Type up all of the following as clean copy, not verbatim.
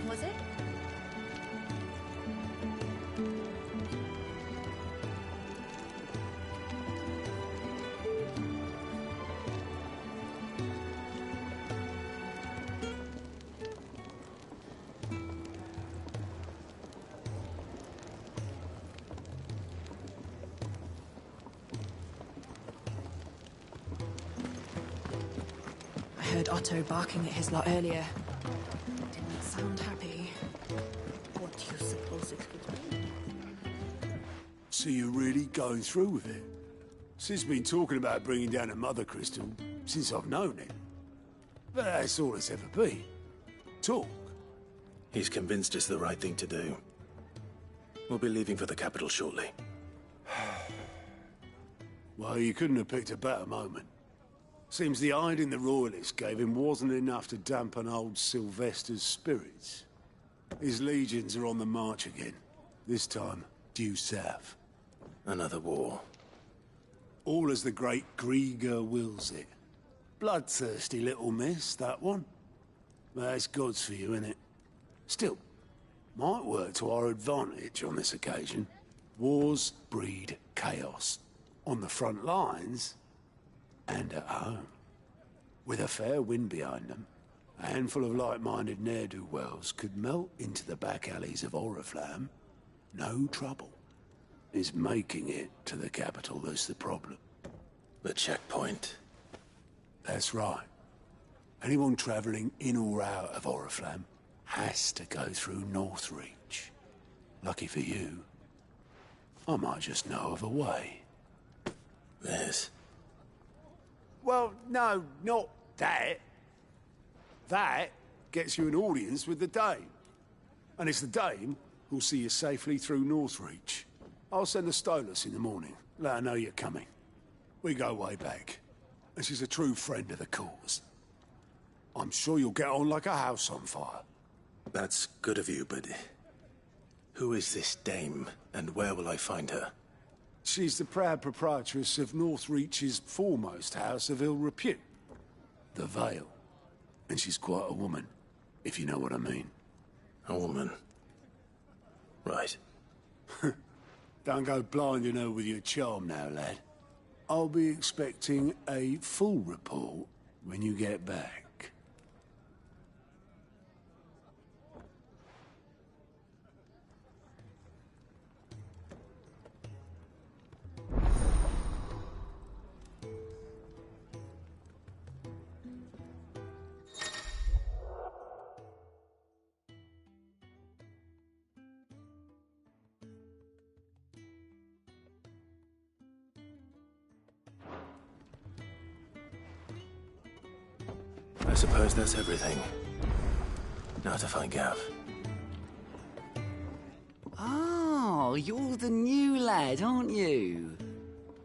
was it? I heard Otto barking at his lot earlier. Didn't sound happy. What do you suppose it could be? So you're really going through with it? Sid's been talking about bringing down a mother crystal since I've known him. But that's all it's ever been. Talk. He's convinced it's the right thing to do. We'll be leaving for the capital shortly. Well, you couldn't have picked a better moment. Seems the hiding the royalists gave him wasn't enough to dampen old Sylvester's spirits. His legions are on the march again. This time, due south. Another war. All as the great Grieger wills it. Bloodthirsty little miss, that one. But that's God's for you, innit? Still, might work to our advantage on this occasion. Wars breed chaos. On the front lines, and at home. With a fair wind behind them, a handful of like-minded ne'er-do-wells could melt into the back alleys of Oriflamme. No trouble. It's making it to the capital that's the problem. The checkpoint. That's right. Anyone travelling in or out of Oriflamme has to go through Northreach. Lucky for you, I might just know of a way. There's... Well, no, not that. That gets you an audience with the Dame. And it's the Dame who'll see you safely through Northreach. I'll send the Stolas in the morning. Let her know you're coming. We go way back. And she's a true friend of the cause. I'm sure you'll get on like a house on fire. That's good of you, but... who is this dame, and where will I find her? She's the proud proprietress of Northreach's foremost house of ill repute, the Vale. And she's quite a woman, if you know what I mean. A woman. Right. Don't go blinding her with your charm now, lad. I'll be expecting a full report when you get back. I suppose that's everything. Now to find Gav. Oh, you're the new lad, aren't you?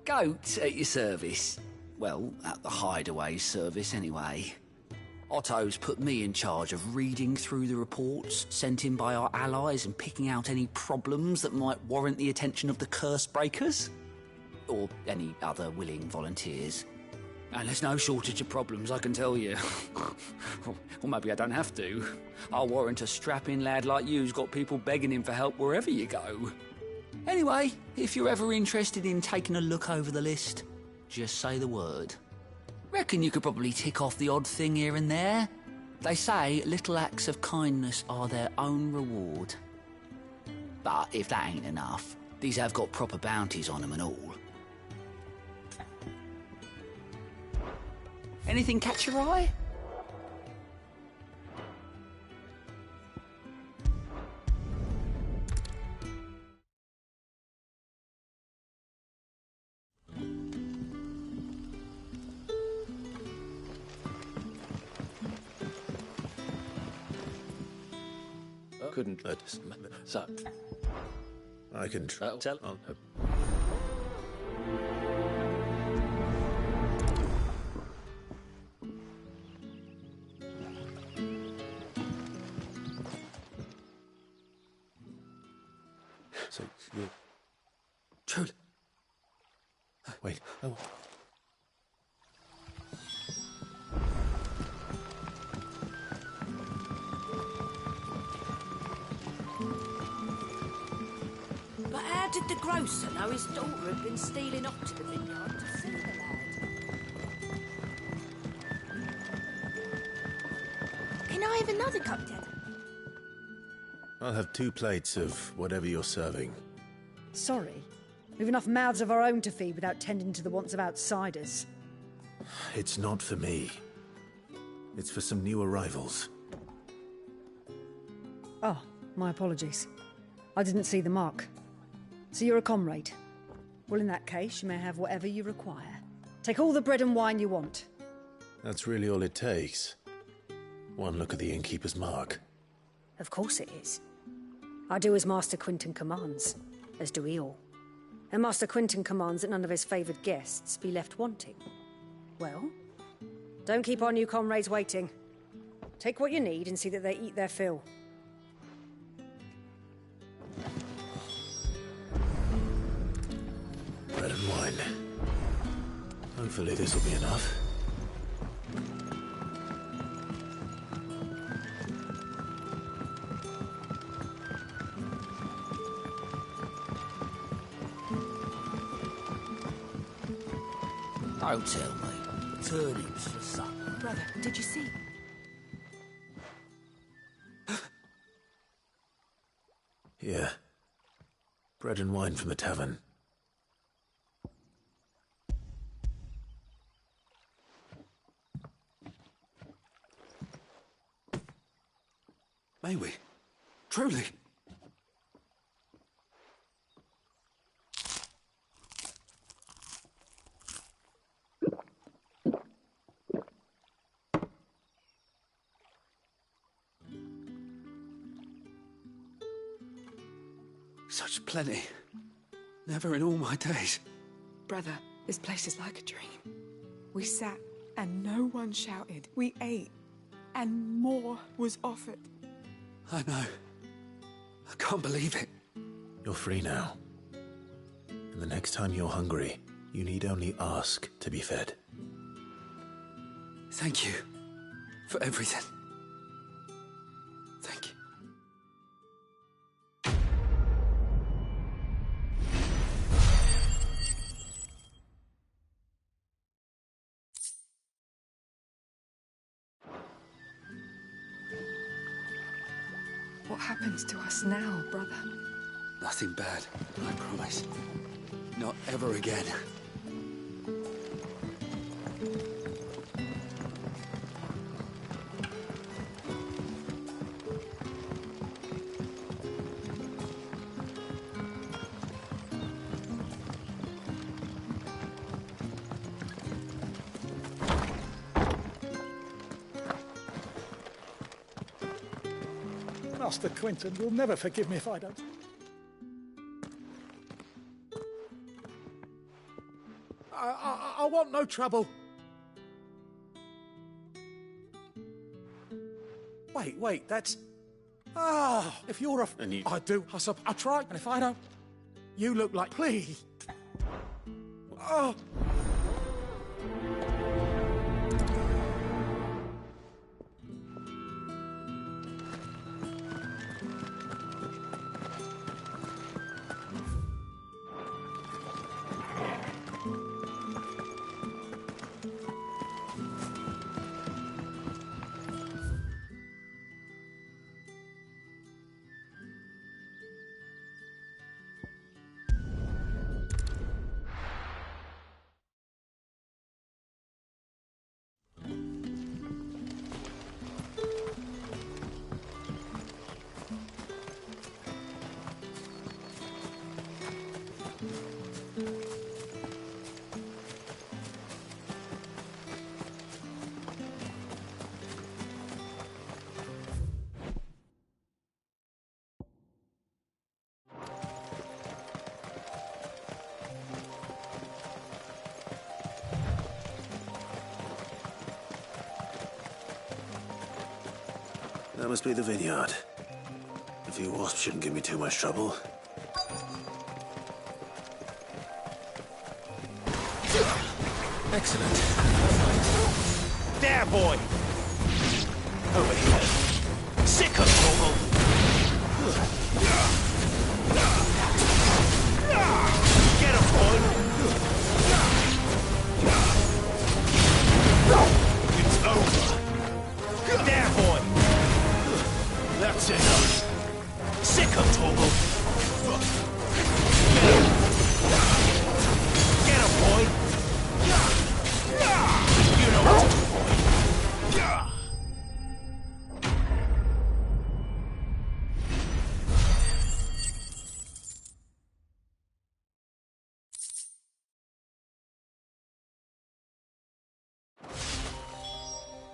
Goat at your service. Well, at the Hideaway service, anyway. Otto's put me in charge of reading through the reports sent in by our allies and picking out any problems that might warrant the attention of the curse breakers. Or any other willing volunteers. And there's no shortage of problems, I can tell you. Or maybe I don't have to. I'll warrant a strapping lad like you's got people begging him for help wherever you go. Anyway, if you're ever interested in taking a look over the list, just say the word. Reckon you could probably tick off the odd thing here and there. They say little acts of kindness are their own reward. But if that ain't enough, these have got proper bounties on them and all. Anything catch your eye? Couldn't... So... I can try. Tell... So, you... Truly. Wait, oh... How did the grocer know his daughter had been stealing off to the vineyard to see the lad? Can I have another cup, Dad? I'll have 2 plates of whatever you're serving. Sorry. We've enough mouths of our own to feed without tending to the wants of outsiders. It's not for me. It's for some new arrivals. Oh, my apologies. I didn't see the mark. So you're a comrade? Well, in that case, you may have whatever you require. Take all the bread and wine you want. That's really all it takes. One look at the innkeeper's mark. Of course it is. I do as Master Quinton commands, as do we all. And Master Quinton commands that none of his favoured guests be left wanting. Well, don't keep our new comrades waiting. Take what you need and see that they eat their fill. Bread and wine. Hopefully this will be enough. Don't tell me. Turnips for supper. Brother, did you see? Yeah. Bread and wine from the tavern. May we? Truly? Such plenty. Never in all my days. Brother, this place is like a dream. We sat and no one shouted. We ate and more was offered. I know. I can't believe it. You're free now. And the next time you're hungry, you need only ask to be fed. Thank you for everything. Thank you. What happens to us now, brother? Nothing bad, I promise. Not ever again. Master Quinton will never forgive me if I don't. I want no trouble. Wait, that's... Ah, if you're a... And you... I do. I try, and if I don't... You look like... Please. Oh... That must be the vineyard. A few wasps shouldn't give me too much trouble. Excellent. There, boy! Over here. Sick of trouble!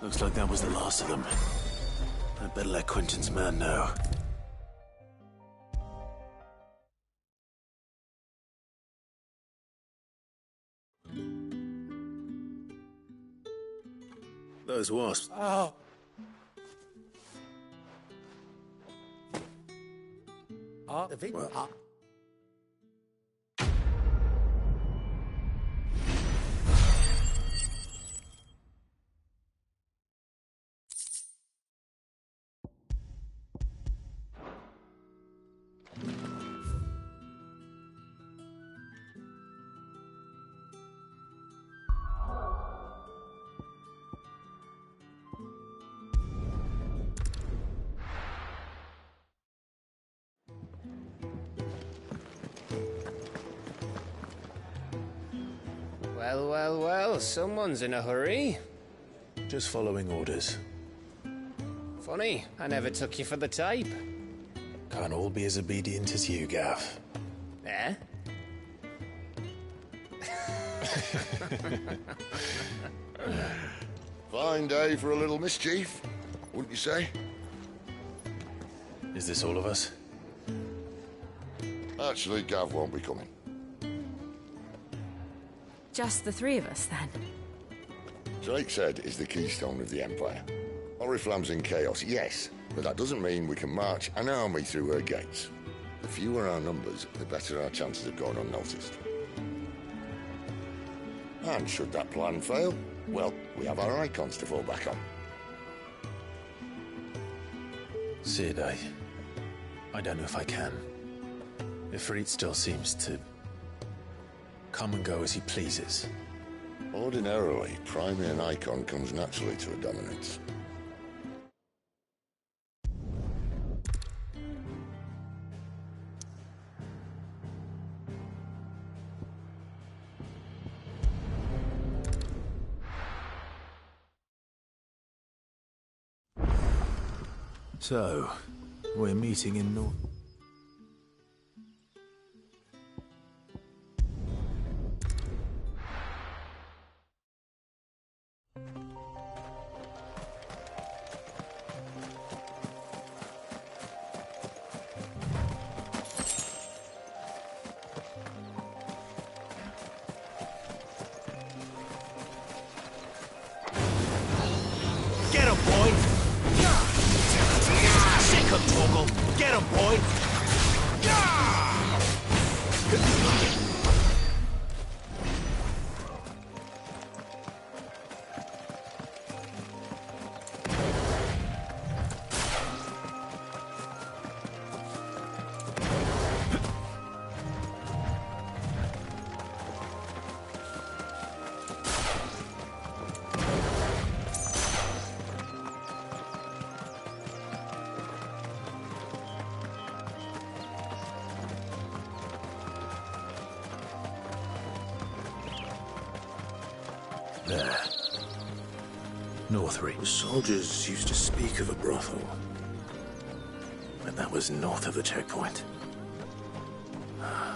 Looks like that was the last of them. I'd better let Quentin's man know. Those wasps. Oh. Well, Well, well, well, someone's in a hurry. just following orders. Funny, I never took you for the type. Can't all be as obedient as you, Gav. Eh? Fine day for a little mischief, wouldn't you say? Is this all of us? Actually, Gav won't be coming. Just the three of us, then. Drake's Head is the keystone of the Empire. Oriflamme's in chaos, yes, but that doesn't mean we can march an army through her gates. The fewer our numbers, the better our chances of going unnoticed. And should that plan fail, well, we have our icons to fall back on. Sid, I don't know if I can. Ifrit still seems to come and go as he pleases. Ordinarily, priming an icon comes naturally to a dominance. So, we're meeting in North... Get him, boy! Sick him, Torgal! Get him, boy! There. Northreach. The soldiers used to speak of a brothel. But that was north of the checkpoint. I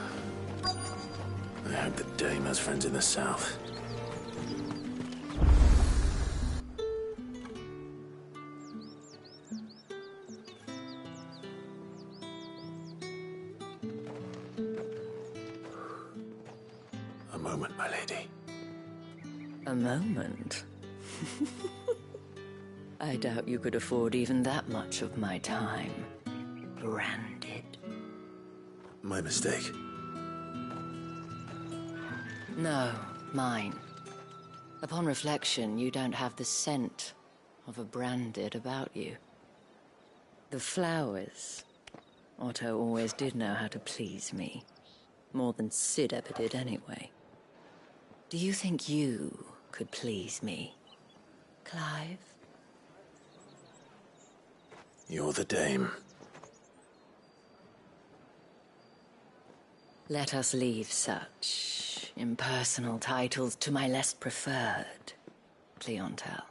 hope the Dame has friends in the south. A moment, my lady. A moment? I doubt you could afford even that much of my time. Branded. My mistake. No, mine. Upon reflection, you don't have the scent of a branded about you. The flowers. Otto always did know how to please me. More than Sid ever did anyway. Do you think you could please me, Clive? You're the Dame. Let us leave such impersonal titles to my less preferred clientele.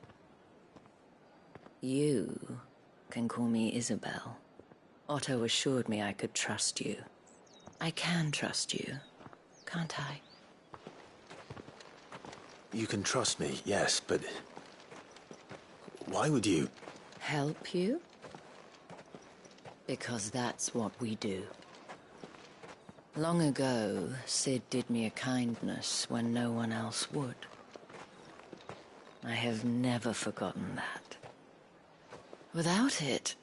You can call me Isabel. Otto assured me I could trust you. I can trust you, can't I? You can trust me, yes, but Why would you? Help you? Because that's what we do. Long ago, Sid did me a kindness when no one else would. I have never forgotten that. Without it,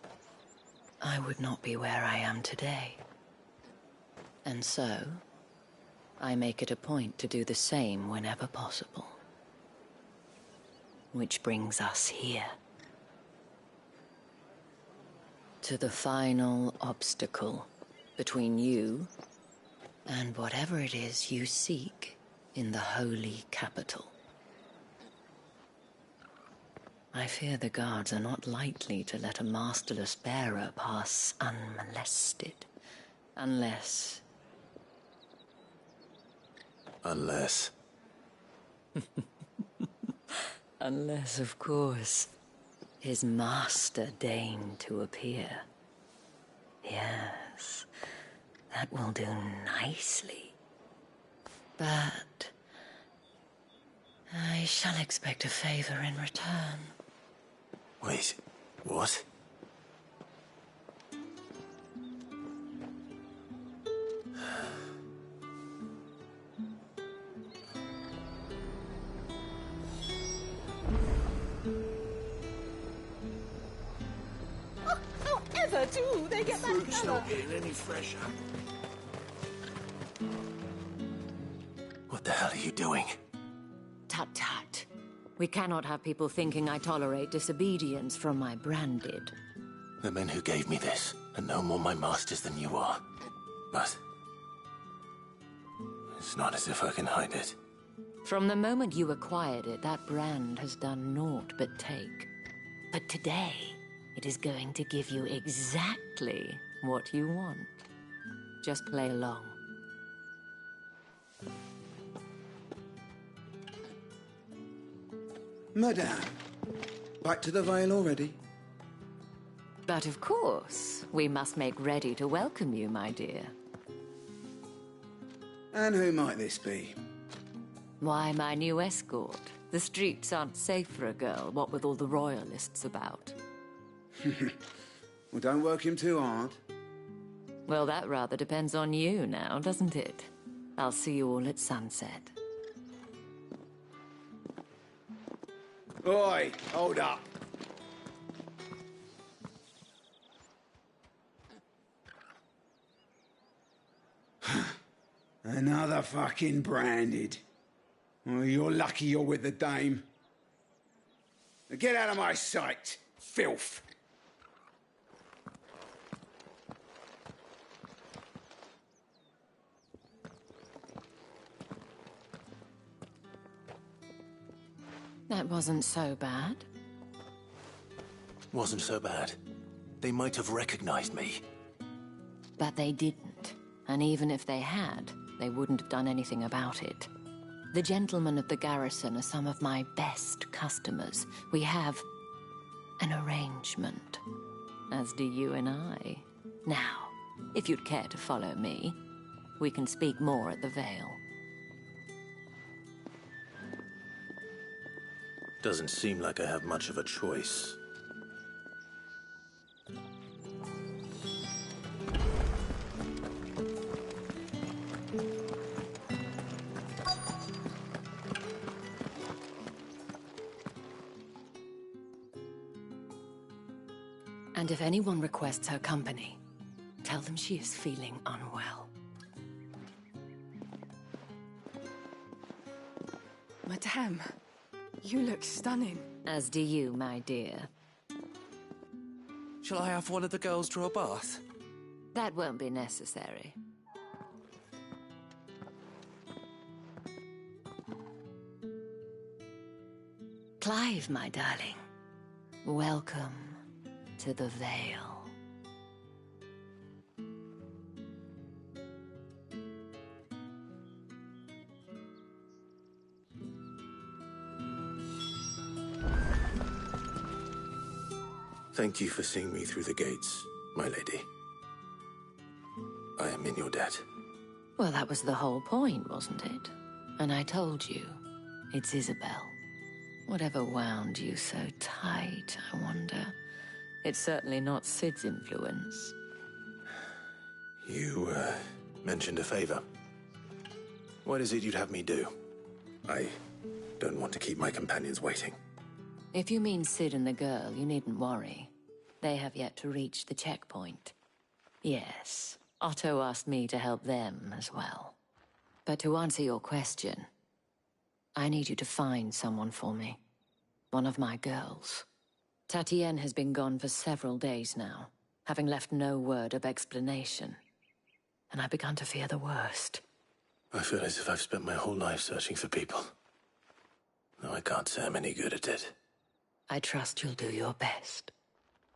I would not be where I am today. And so, I make it a point to do the same whenever possible. Which brings us here. To the final obstacle between you and whatever it is you seek in the holy capital. I fear the guards are not likely to let a masterless bearer pass unmolested. Unless... Unless... Unless, of course, his master deigned to appear. Yes, that will do nicely. But... I shall expect a favor in return. Wait, what? However do they get that Fruit's colour? not getting any fresher. What the hell are you doing? Tut tut. We cannot have people thinking I tolerate disobedience from my branded. The men who gave me this are no more my masters than you are. But... it's not as if I can hide it. From the moment you acquired it, that brand has done naught but take. But today, it is going to give you exactly what you want. Just play along. Madame, back to the Vale already? But of course, we must make ready to welcome you, my dear. And who might this be? Why, my new escort. The streets aren't safe for a girl, what with all the royalists about. Well, don't work him too hard. Well, that rather depends on you now, doesn't it? I'll see you all at sunset. Oi, hold up. Another fucking branded. Oh, you're lucky you're with the dame. Now get out of my sight, filth. That wasn't so bad. Wasn't so bad. They might have recognized me. But they didn't. And even if they had, they wouldn't have done anything about it. The gentlemen of the garrison are some of my best customers. We have an arrangement, as do you and I. Now, if you'd care to follow me, we can speak more at the Vale. Doesn't seem like I have much of a choice. And if anyone requests her company, tell them she is feeling unwell. Madame, you look stunning. As do you, my dear. Shall I have one of the girls draw a bath? That won't be necessary. Clive, my darling. Welcome to the Vale. Thank you for seeing me through the gates, my lady. I am in your debt. Well, that was the whole point, wasn't it? And I told you, it's Isabel. Whatever wound you so tight, I wonder? It's certainly not Sid's influence. You, mentioned a favor. What is it you'd have me do? I don't want to keep my companions waiting. If you mean Sid and the girl, you needn't worry. They have yet to reach the checkpoint. Yes, Otto asked me to help them as well. But to answer your question, I need you to find someone for me. One of my girls. Tatienne has been gone for several days now, having left no word of explanation. And I've begun to fear the worst. I feel as if I've spent my whole life searching for people. Though I can't say I'm any good at it. I trust you'll do your best.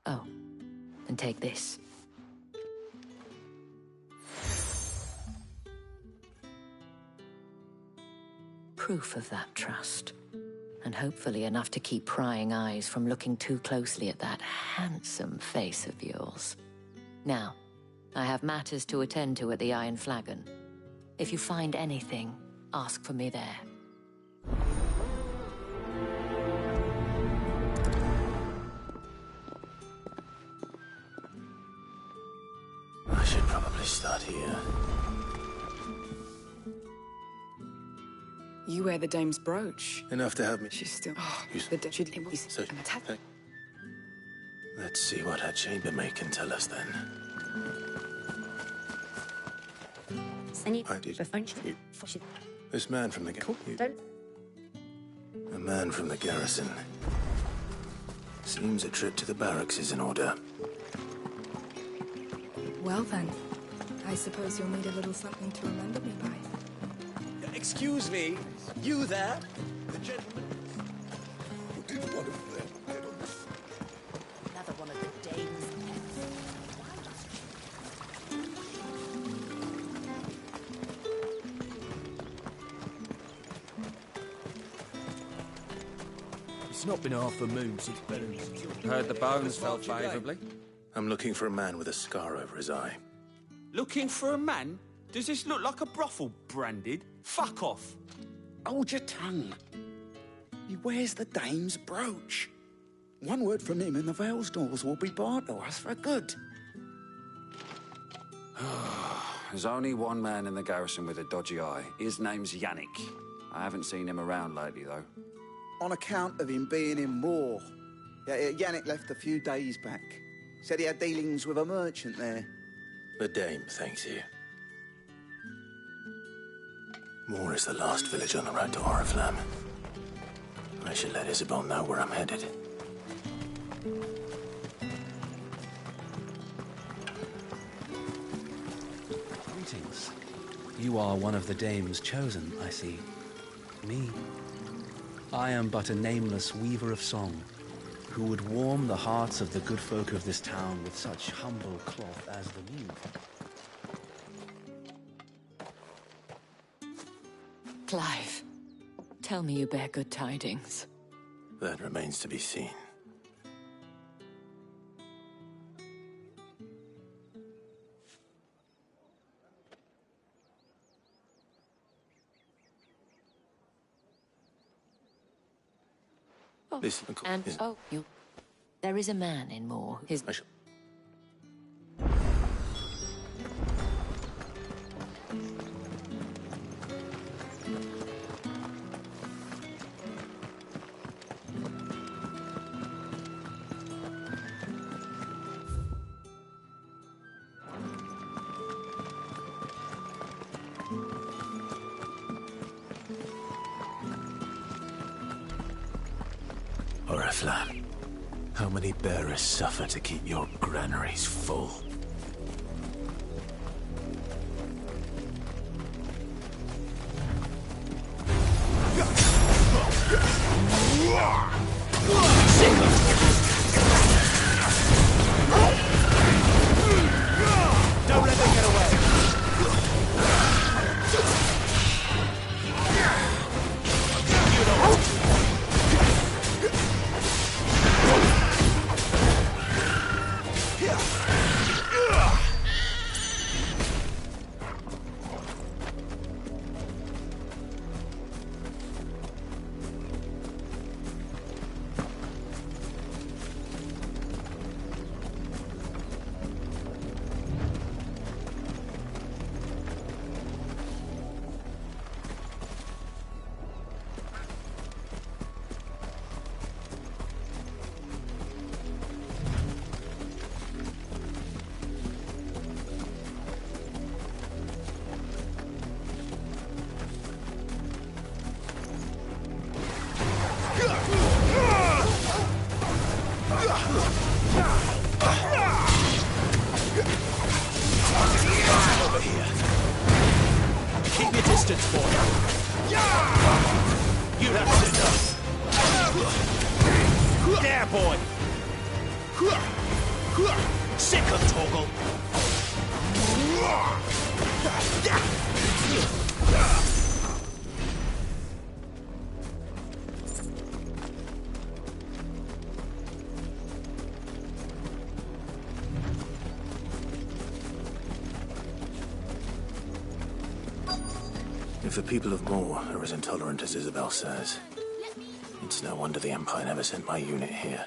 Oh, and take this. Proof of that trust. And hopefully enough to keep prying eyes from looking too closely at that handsome face of yours. Now, I have matters to attend to at the Iron Flagon. If you find anything, ask for me there. I should probably start here. You wear the dame's brooch. Enough to have me. She's still... So, let's see what her chambermaid can tell us then. This man from the a man from the garrison. Seems a trip to the barracks is in order. Well then, I suppose you'll need a little something to remember me by. Excuse me, you there? The gentleman. What did one of them get on this? Another one of the dames. It's not been half a moon since Bellamy was killed. Heard the bones fell favourably. I'm looking for a man with a scar over his eye. Looking for a man? Does this look like a brothel, Branded? Fuck off. Hold your tongue. He wears the dame's brooch. One word from him and the Vale's doors will be barred to us for good. There's only one man in the garrison with a dodgy eye. His name's Yannick. I haven't seen him around lately, though. On account of him being in war. Yannick left a few days back. Said he had dealings with a merchant there. The dame thanks you. Moor is the last village on the road to Oriflamme. I should let Isabel know where I'm headed. Greetings. You are one of the dames chosen, I see. Me. I am but a nameless weaver of song, who would warm the hearts of the good folk of this town with such humble cloth as the weave. Clive, tell me you bear good tidings. That remains to be seen. Oh, Listen, and there is a man in Moor. His... Oriflamme, how many bearers suffer to keep your granaries full? Don't let them get away. Sick of Torgal! If the people of Moor are as intolerant as Isabel says, it's no wonder the Empire never sent my unit here.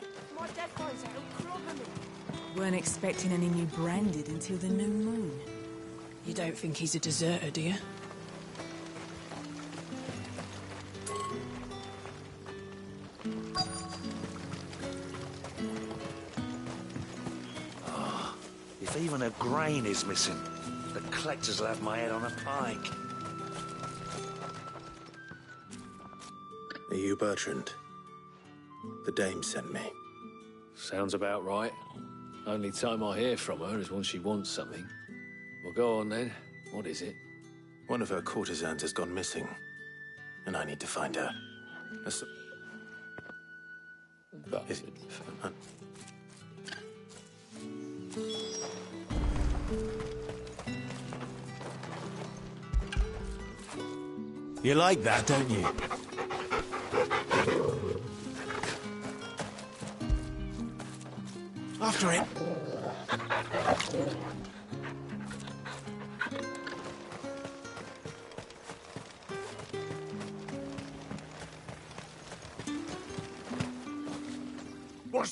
Weren't expecting any new branded until the new moon. You don't think he's a deserter, do you? If even a grain is missing, the collectors will have my head on a pike. Are you Bertrand? The dame sent me. Sounds about right. Only time I hear from her is when she wants something. Well, go on then. What is it? One of her courtesans has gone missing, and I need to find her. You like that, don't you? After it.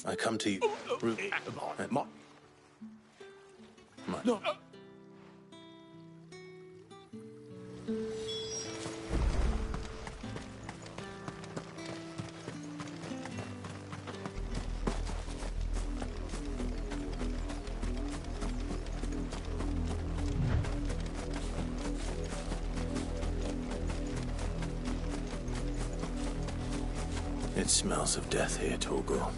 I come to you. No. It smells of death here, Torgal.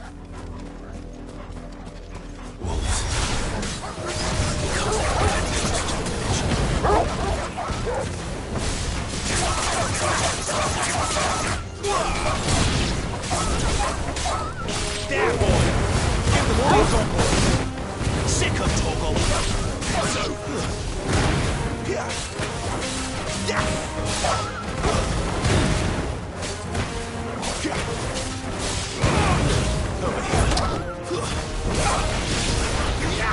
There, boy! Get the boys on board! Sick of Torgal!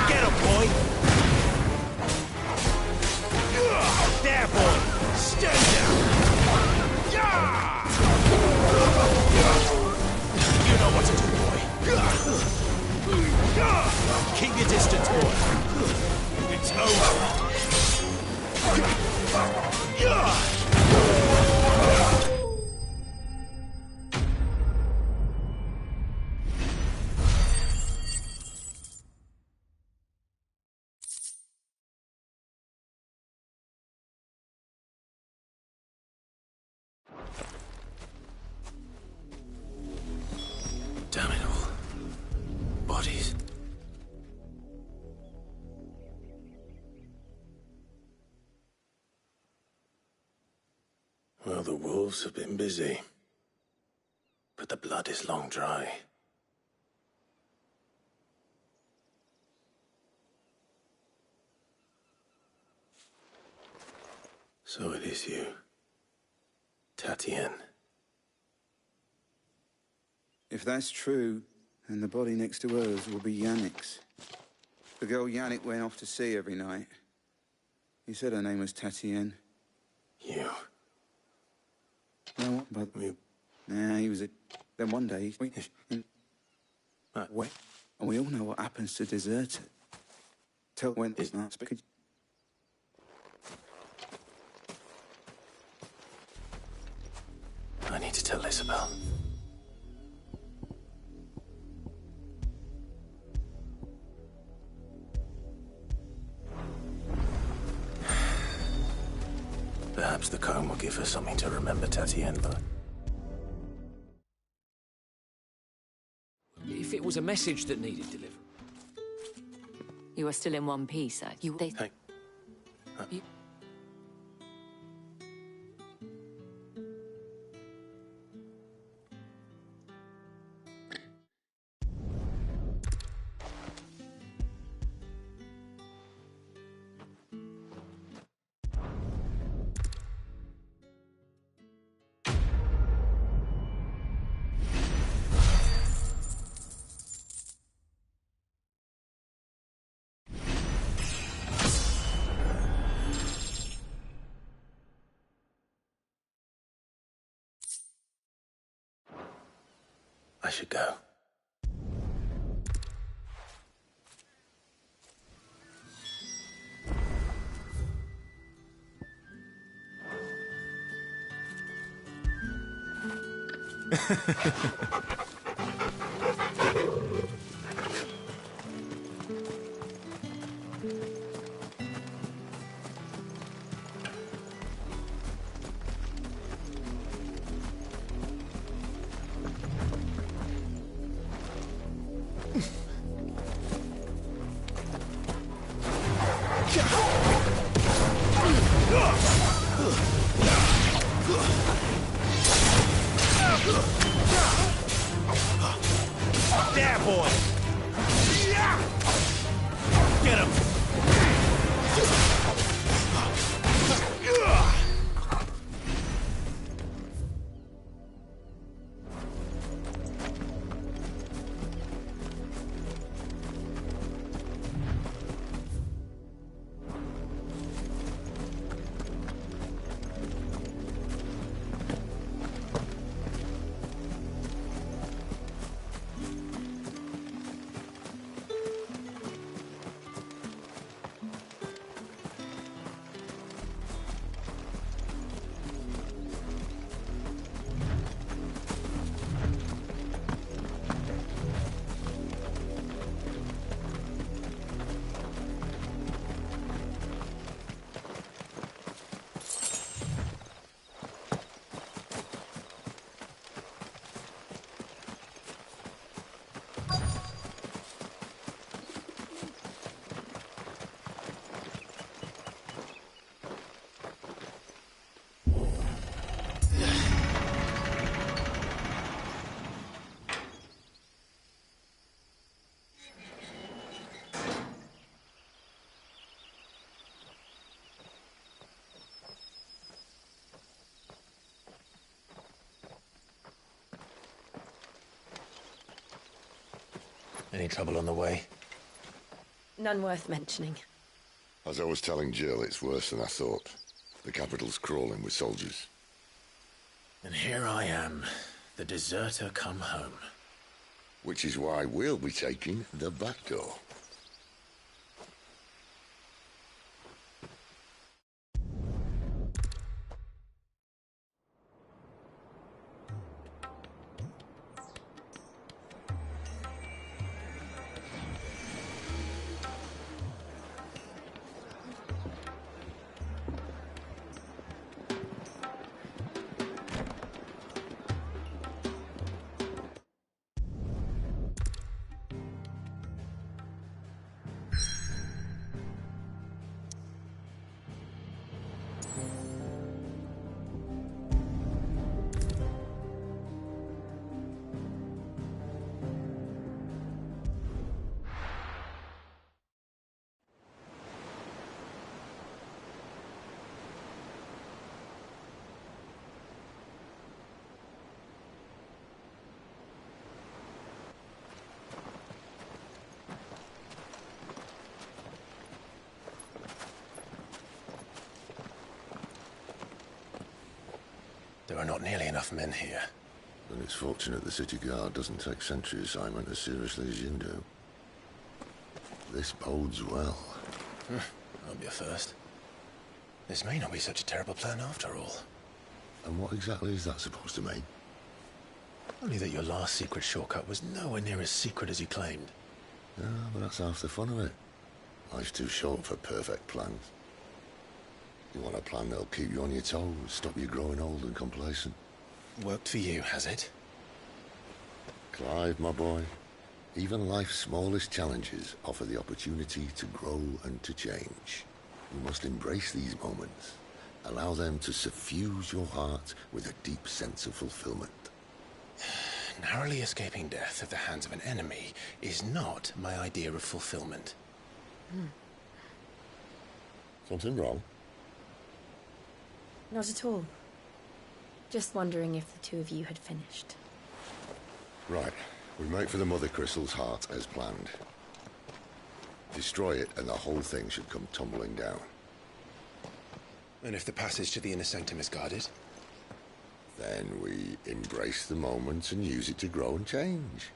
Get him, boy! There, boy! Stay down! You know what to do, boy. Keep your distance, boy. It's over. Damn it all. Bodies. Well, the wolves have been busy. But the blood is long dry. So it is you, Tatienne. If that's true, then the body next to hers will be Yannick's. The girl Yannick went off to sea every night. He said her name was Tatienne. You. No, but nah, he was a. Then one day, and we all know what happens to deserters. Tell when it's not. I need to tell Isabel. Perhaps the comb will give her something to remember Tatienne by. If it was a message that needed delivering. You are still in one piece, you. You... should go. There, boy! Get him! Any trouble on the way? None worth mentioning. As I was telling Jill, it's worse than I thought. The capital's crawling with soldiers. And here I am, the deserter come home. Which is why we'll be taking the back door. There are not nearly enough men here. And it's fortunate the city guard doesn't take sentry assignment as seriously as you do. This bodes well. I'll be a first. This may not be such a terrible plan after all. And what exactly is that supposed to mean? Only that your last secret shortcut was nowhere near as secret as you claimed. Yeah, but that's half the fun of it. Life's too short for perfect plans. You want a plan that'll keep you on your toes, stop you growing old and complacent. Worked for you, has it? Clive, my boy, even life's smallest challenges offer the opportunity to grow and to change. You must embrace these moments. Allow them to suffuse your heart with a deep sense of fulfillment. Narrowly escaping death at the hands of an enemy is not my idea of fulfillment. Something wrong? Not at all. Just wondering if the two of you had finished. Right. We make for the Mother Crystal's heart as planned. Destroy it and the whole thing should come tumbling down. And if the passage to the inner sanctum is guarded? Then we embrace the moment and use it to grow and change.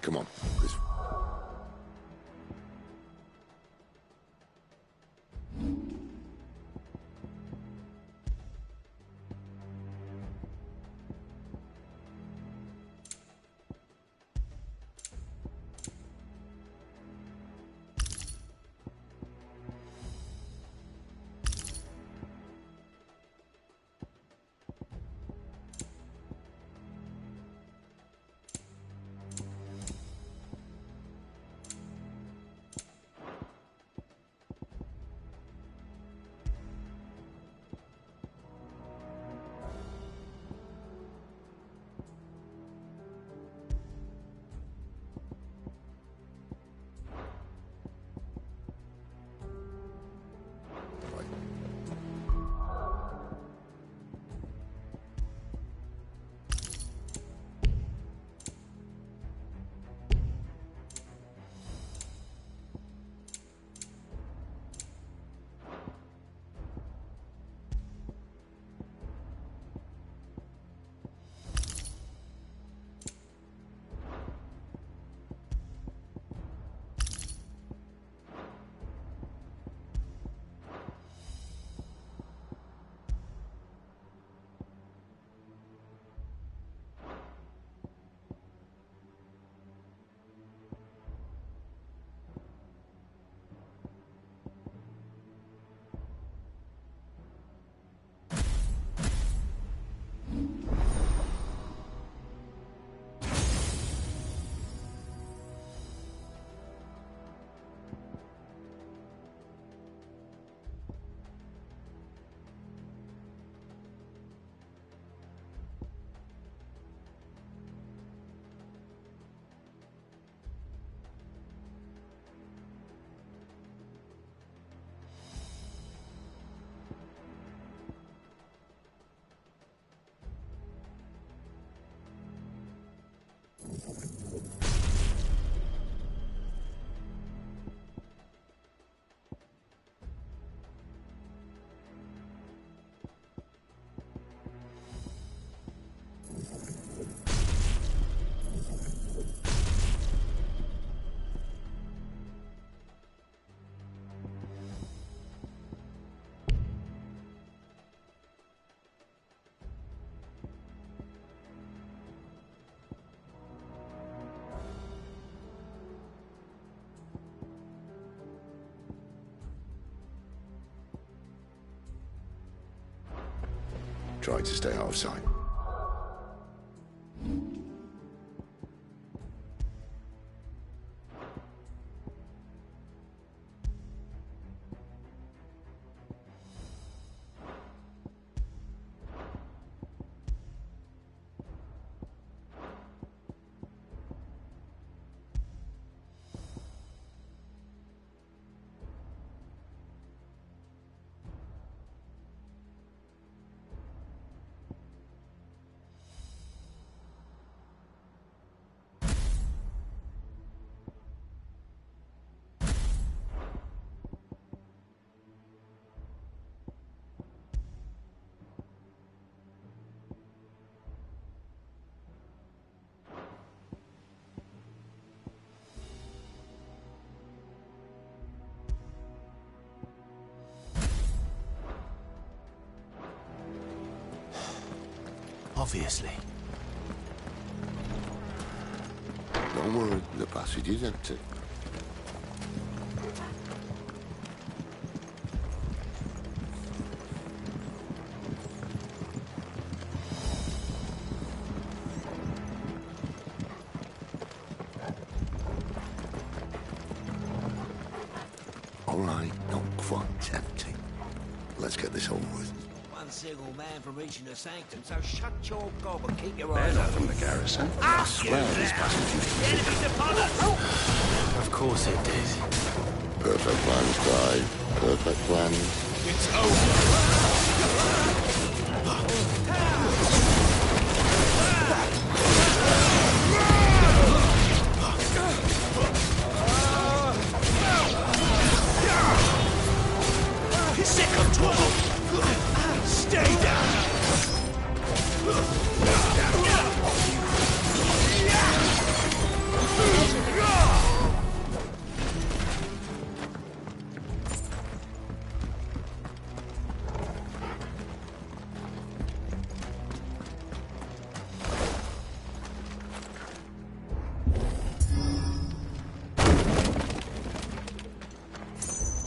Come on, this. Try to stay out of sight. Obviously. Don't worry, the passage is empty. All right, not quite empty. Let's get this over with. One single man from reaching the sanctum, so shut your gob and keep your They're eyes not open. from the garrison. I swear this passage The enemy's upon us! Of course it did. Perfect plans, Clive. Perfect plans. It's over! Stay down!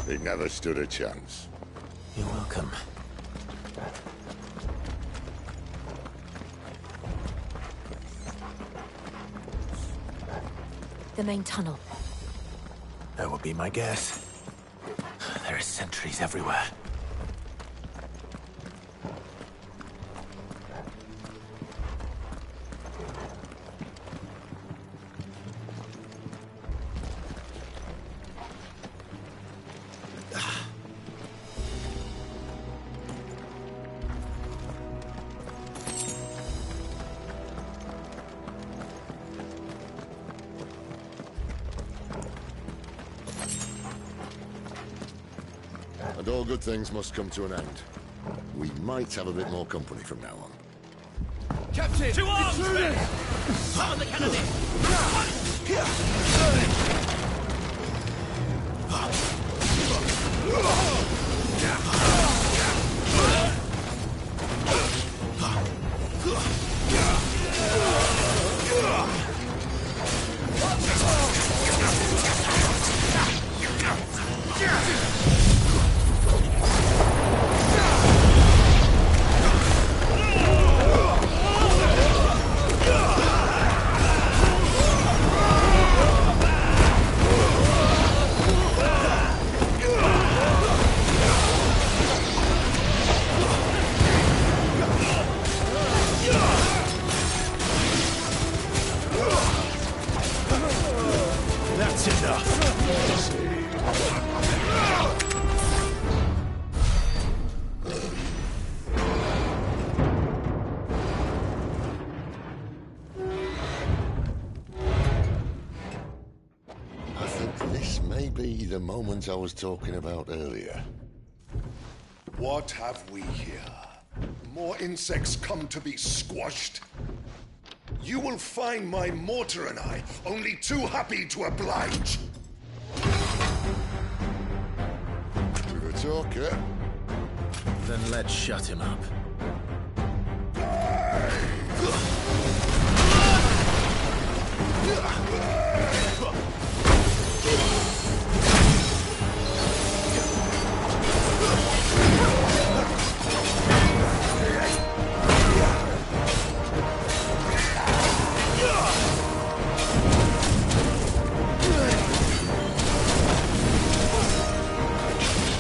He never stood a chance. You're welcome. The main tunnel. That would be my guess. There are sentries everywhere. And all good things must come to an end. We might have a bit more company from now on. Captain! To arms! Power the cannoneer! That's enough. I think this may be the moment I was talking about earlier. What have we here? More insects come to be squashed? You will find my mortar and I only too happy to oblige. With a talker. Then let's shut him up.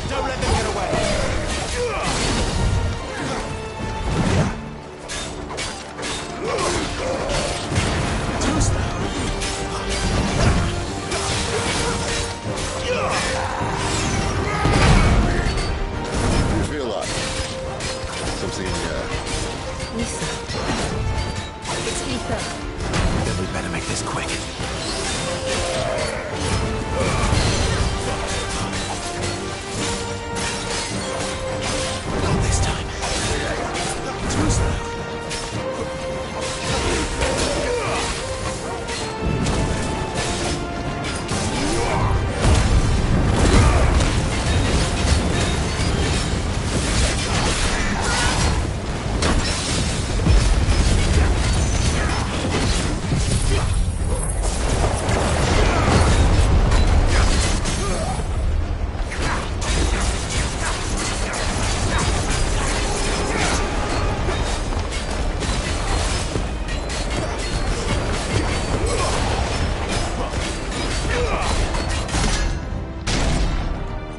Don't let them get away! Too slow! You feel like something in the air? Lisa. It's ether. Then we better make this quick. Not this time. Too slow.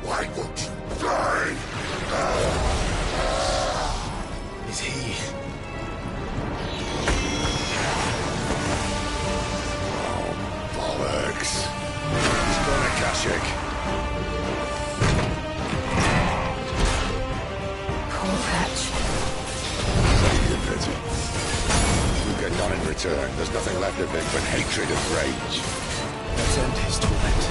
Why won't you die? Is he? Bollocks. He's gone, Akashic. Poor Patch. Save your pity. You get none in return. There's nothing left of him but hatred and rage. Let's end his torment.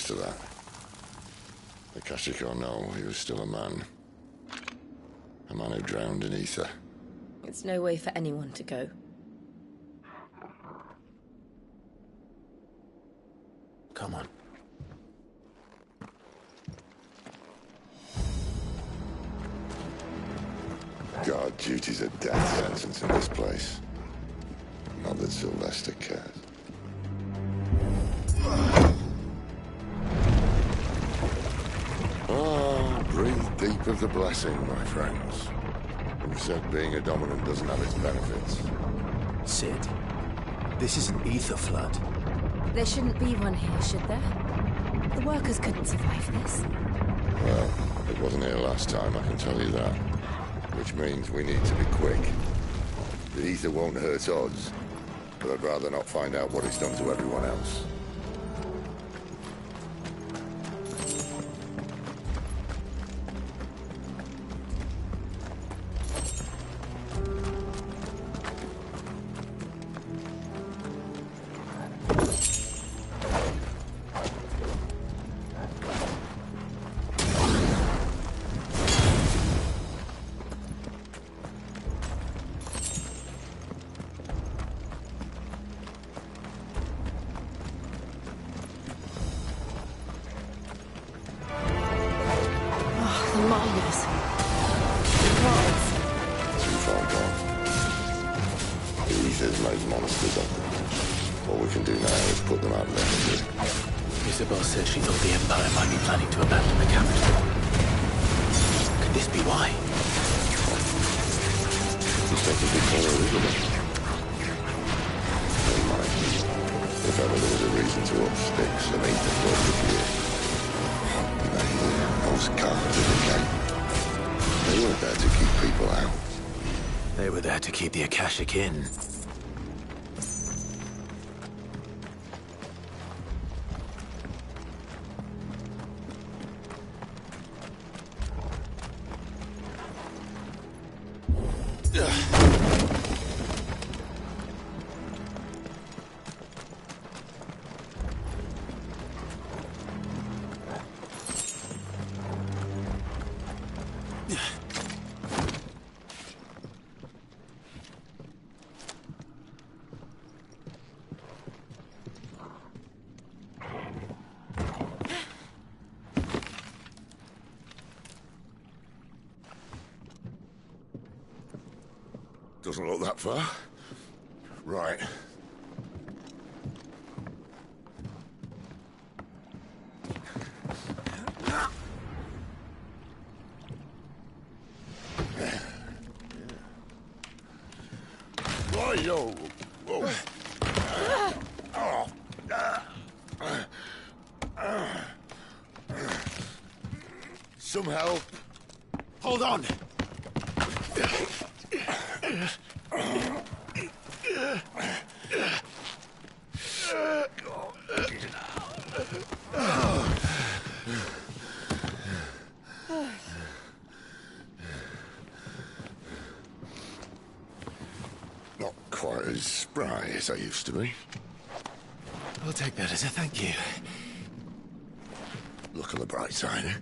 To that. Akashic or no, he was still a man. A man who drowned in ether. It's no way for anyone to go. Come on. God, duty's a death sentence in this place. Not that Sylvester cares. Breathe deep of the blessing, my friends. Who said being a dominant doesn't have its benefits? Sid, this is an ether flood. There shouldn't be one here, should there? The workers couldn't survive this. Well, it wasn't here last time, I can tell you that. Which means we need to be quick. The ether won't hurt us, but I'd rather not find out what it's done to everyone else. Isabel said she thought the Empire might be planning to abandon the capital. Could this be why? Just have to be clear, isn't it? Never mind. If ever there was a reason to up sticks, I mean to flood the gear. Those guards at the gate. They weren't there to keep people out. They were there to keep the Akashic in. Doesn't look that far. Right. Whoa, whoa. Some help. Hold on. Not quite as spry as I used to be. I'll take that as a thank you. Look on the bright side, eh?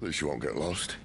At least you won't get lost.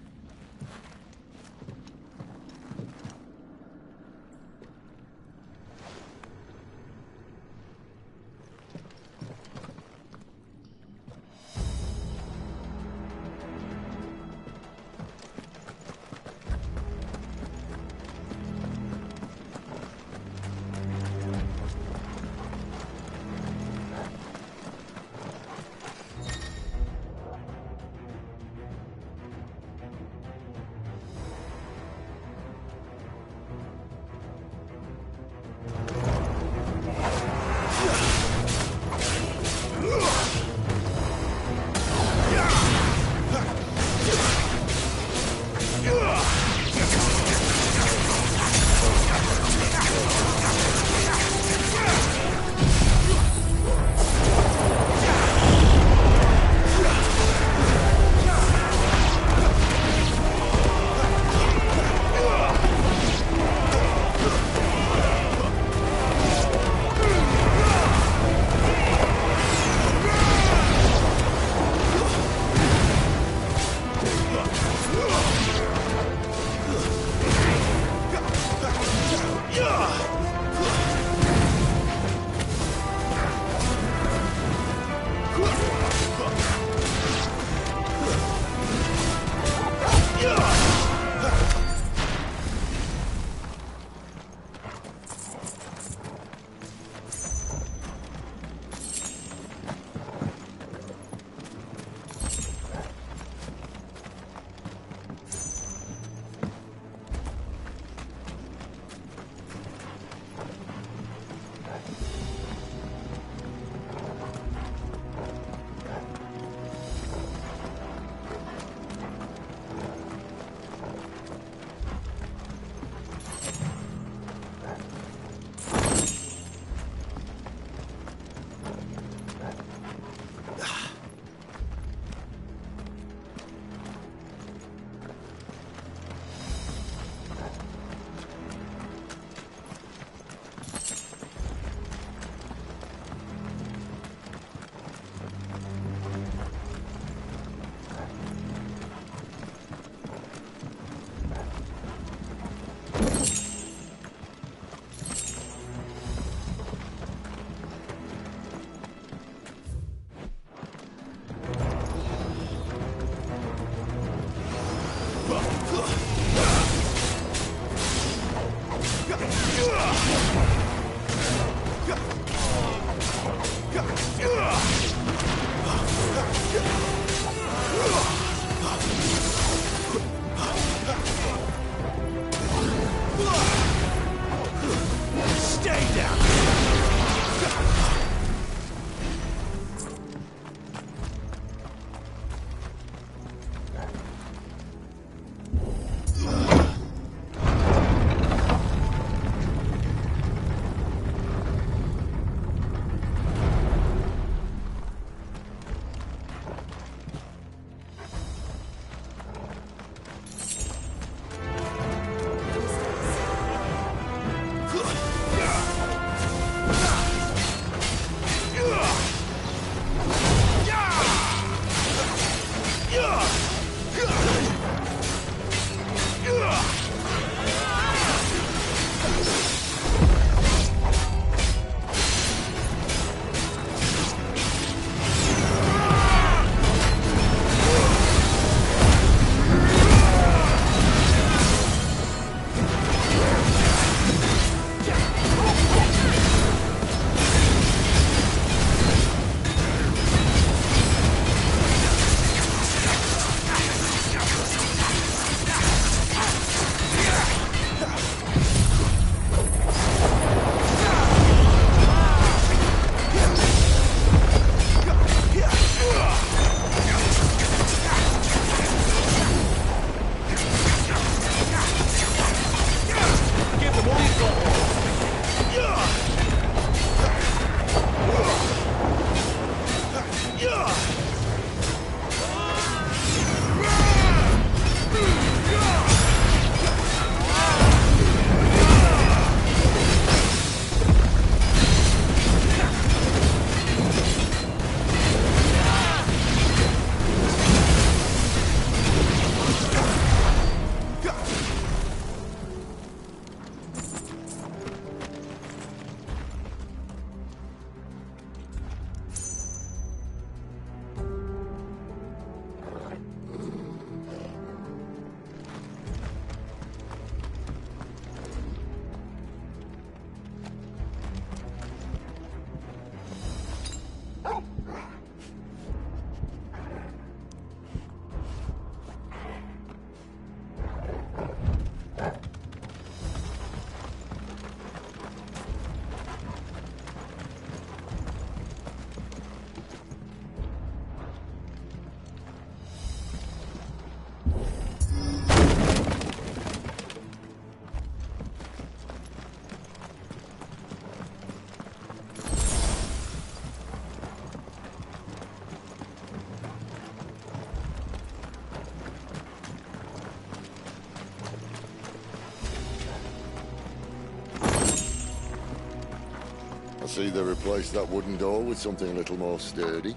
I see they replaced that wooden door with something a little more sturdy.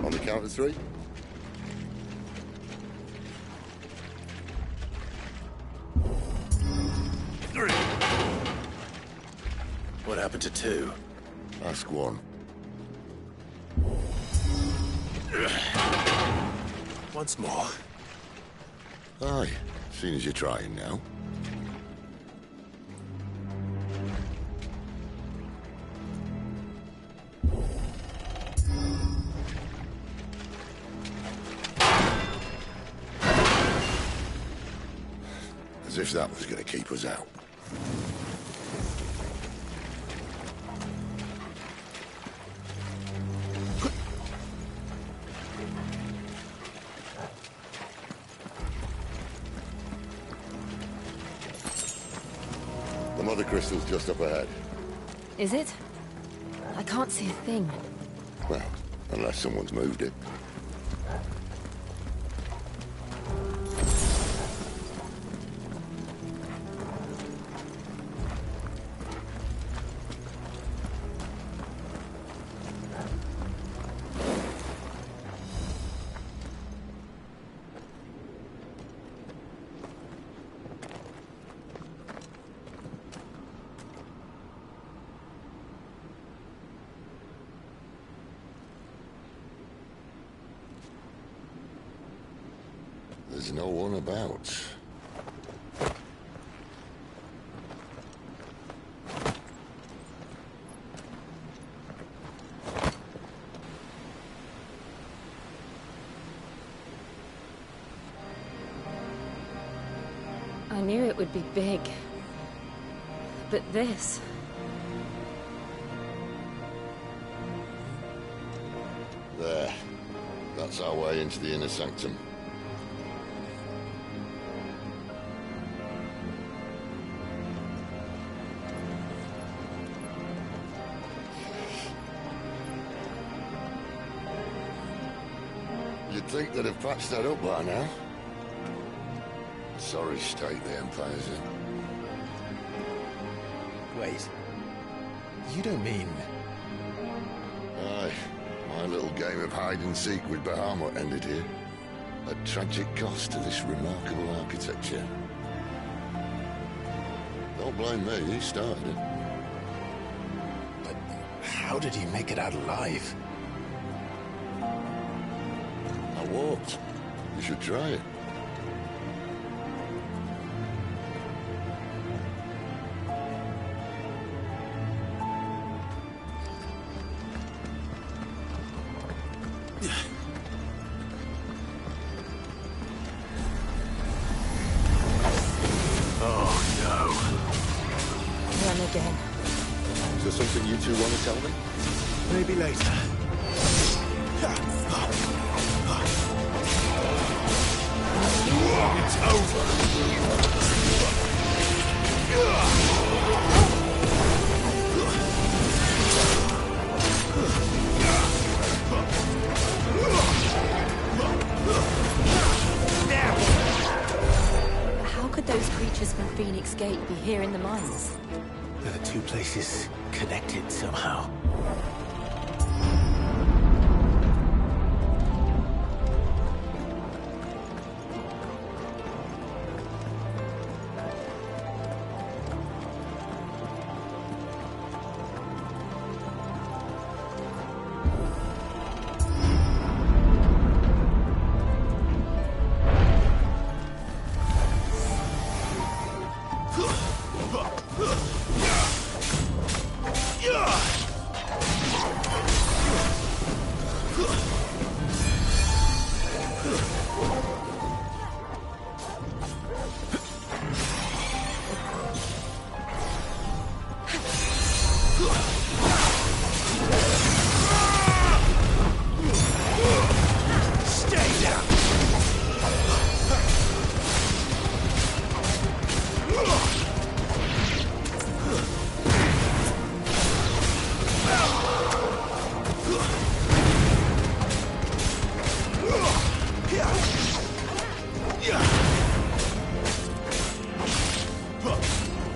On the count of 3. What happened to 2? Ask 1. Once more. Aye, seeing as you're trying now. As if that was going to keep us out. The mother crystal's just up ahead. Is it? I can't see a thing. Well, unless someone's moved it. There's no one about. I knew it would be big. But this... There. That's our way into the inner sanctum. You'd think they'd have patched that up by now. Sorry state the Empire's in. Wait. You don't mean... Aye. My little game of hide-and-seek with Bahamut ended here. A tragic cost to this remarkable architecture. Don't blame me, he started it. But how did he make it out alive? I walked. You should try it. Again. Is there something you two want to tell me? Maybe later. It's over. How could those creatures from Phoenix Gate be here in the mines? Are the 2 places connected somehow?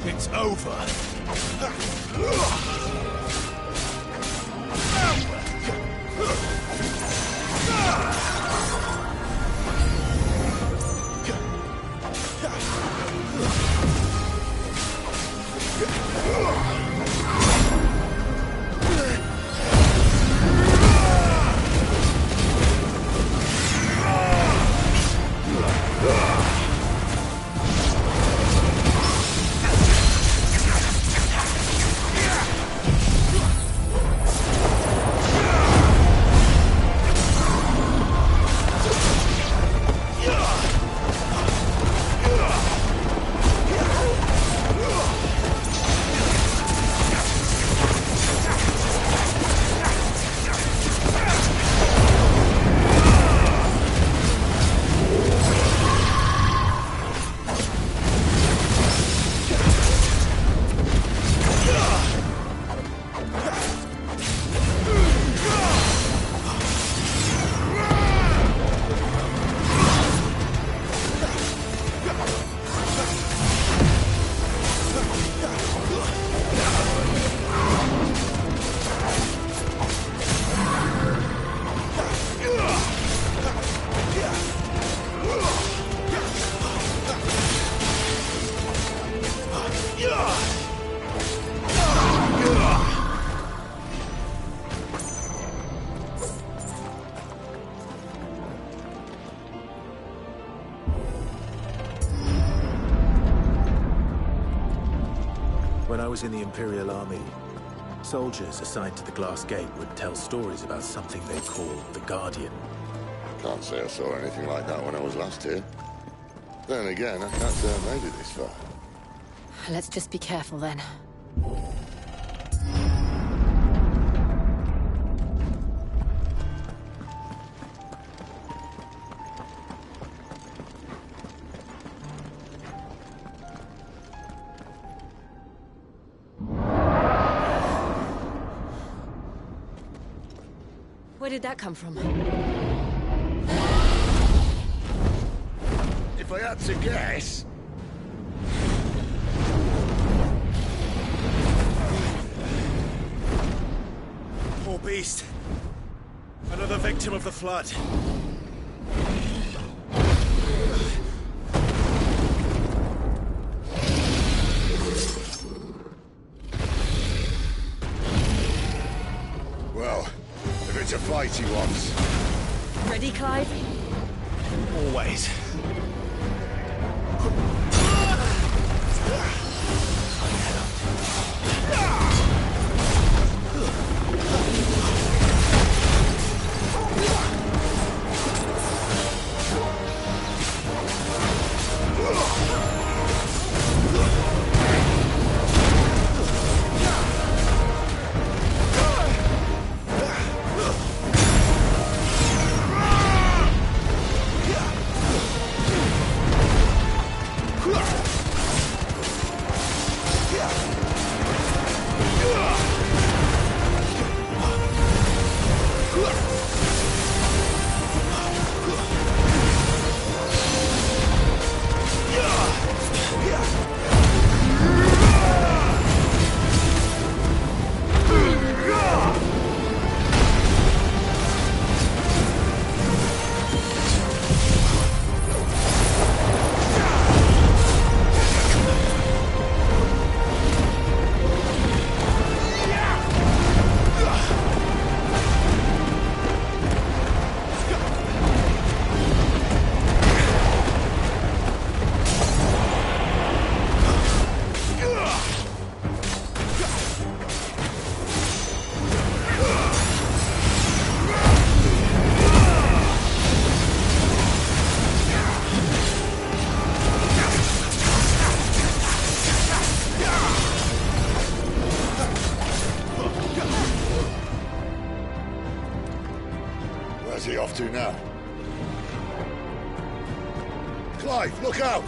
It's over. was in the Imperial Army, soldiers assigned to the Glass Gate would tell stories about something they called the Guardian. Can't say I saw anything like that when I was last here. Then again, I can't say I made it this far. Let's just be careful then. Where did that come from? If I had to guess... Poor beast. Another victim of the flood. Well, if it's a fight he wants... Ready, Clive? Always. Where's he off to now? Clive, look out!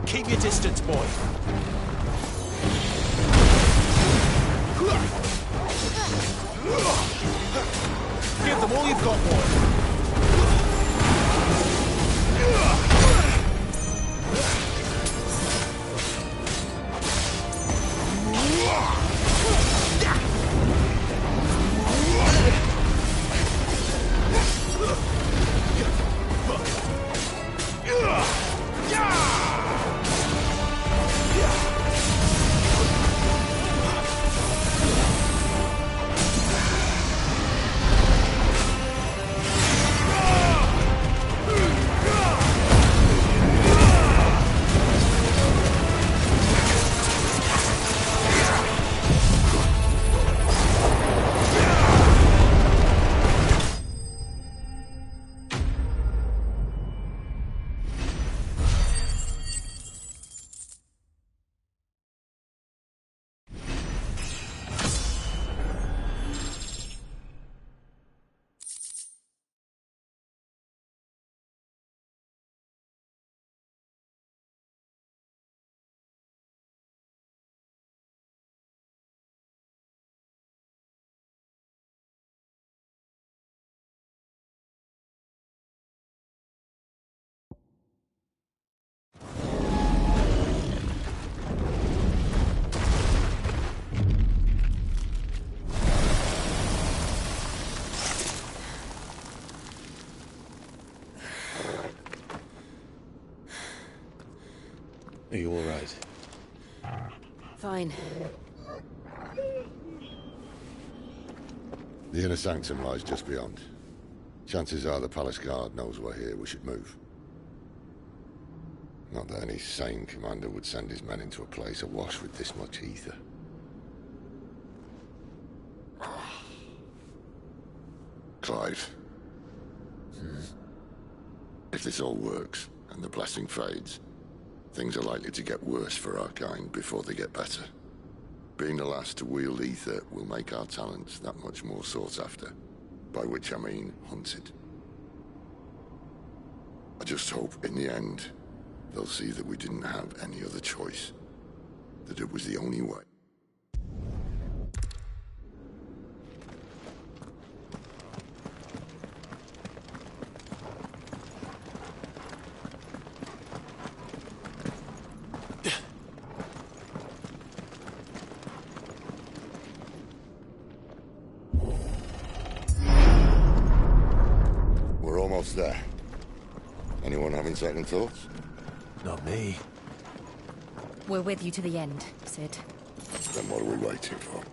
Keep your distance, boy. Give them all you've got, boy. Are you all right? Fine. The inner sanctum lies just beyond. Chances are the palace guard knows we're here. We should move. Not that any sane commander would send his men into a place awash with this much ether. Clive. If this all works, and the blessing fades, things are likely to get worse for our kind before they get better. Being the last to wield ether will make our talents that much more sought after. By which I mean hunted. I just hope, in the end, they'll see that we didn't have any other choice. That it was the only way. We're almost there. Anyone having second thoughts? Not me. We're with you to the end, Sid. Then what are we waiting for?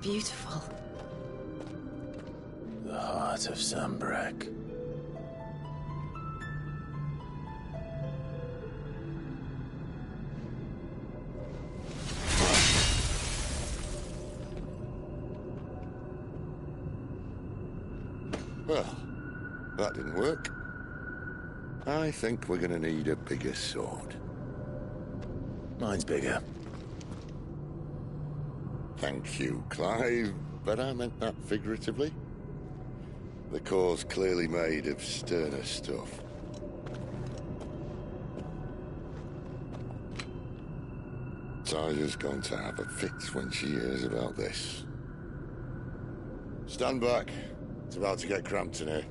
Beautiful. The heart of Zambrak. Well, that didn't work. I think we're gonna need a bigger sword. Mine's bigger. Thank you, Clive, but I meant that figuratively. The core's clearly made of sterner stuff. Tyler's going to have a fit when she hears about this. Stand back. It's about to get cramped in here.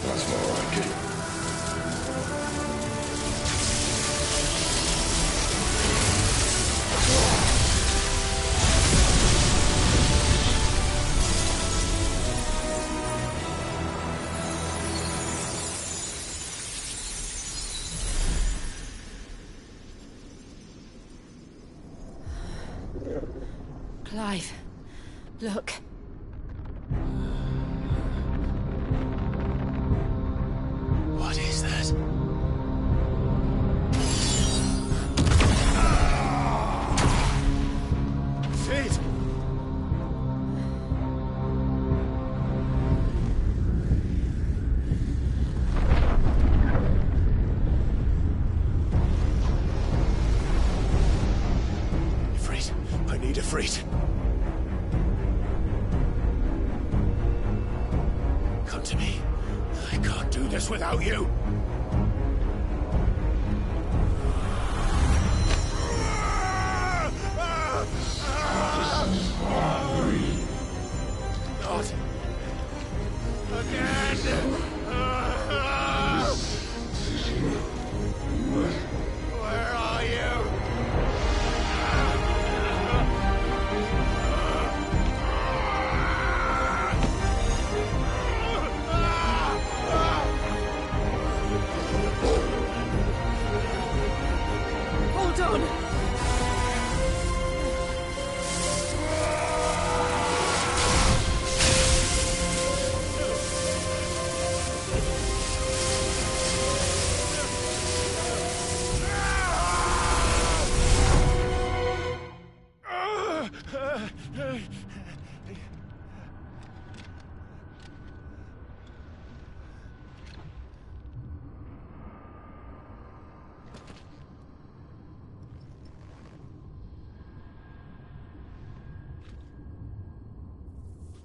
That's more like it. Clive, look. What is that? Sid! Ifrit, I need Ifrit. Come to me. I can't do this without you. Not again. Where are you? Hold on!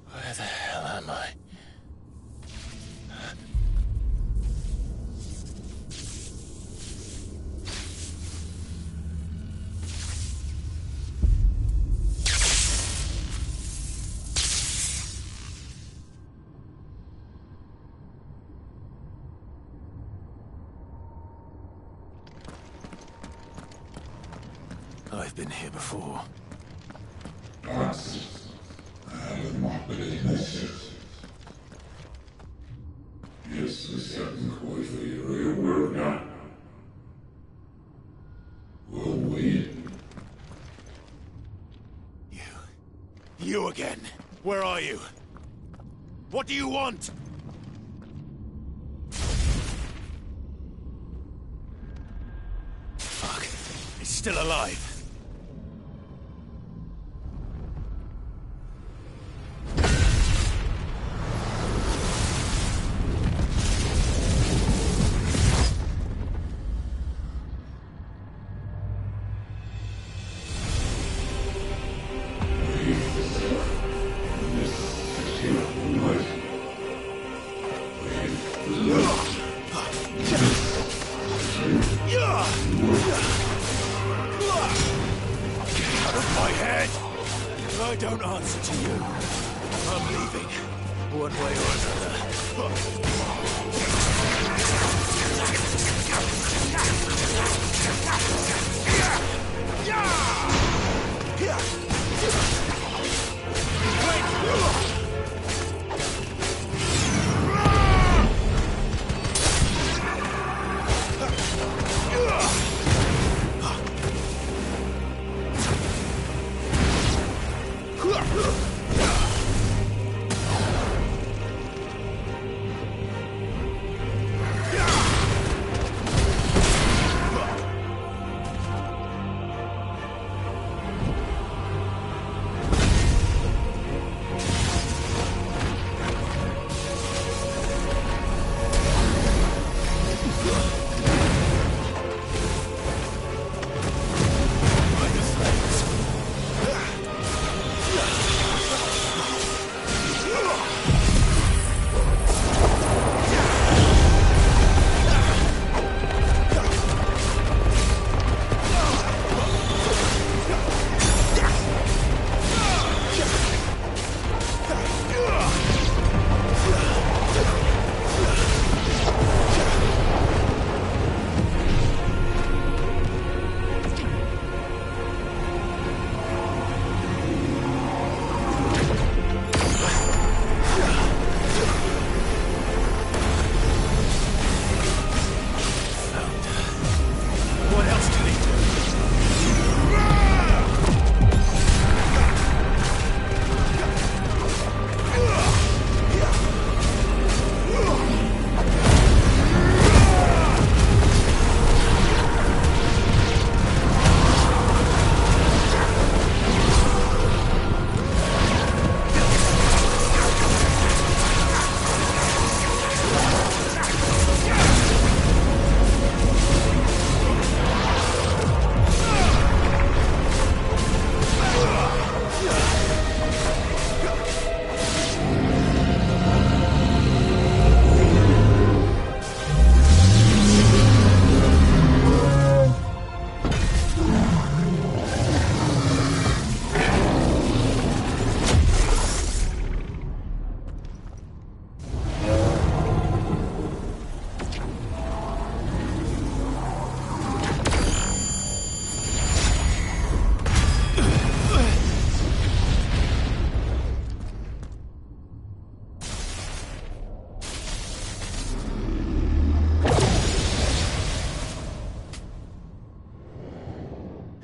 Where the hell am I? I've been here before. Jest występnych łatwiej rejowerna. You again. Where are you? What do you want? Fuck. He's still alive. I don't answer to you. I'm leaving. One way or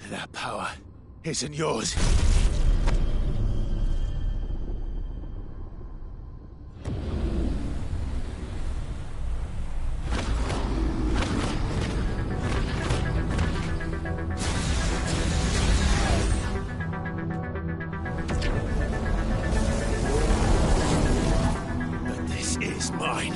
That power isn't yours. But this is mine.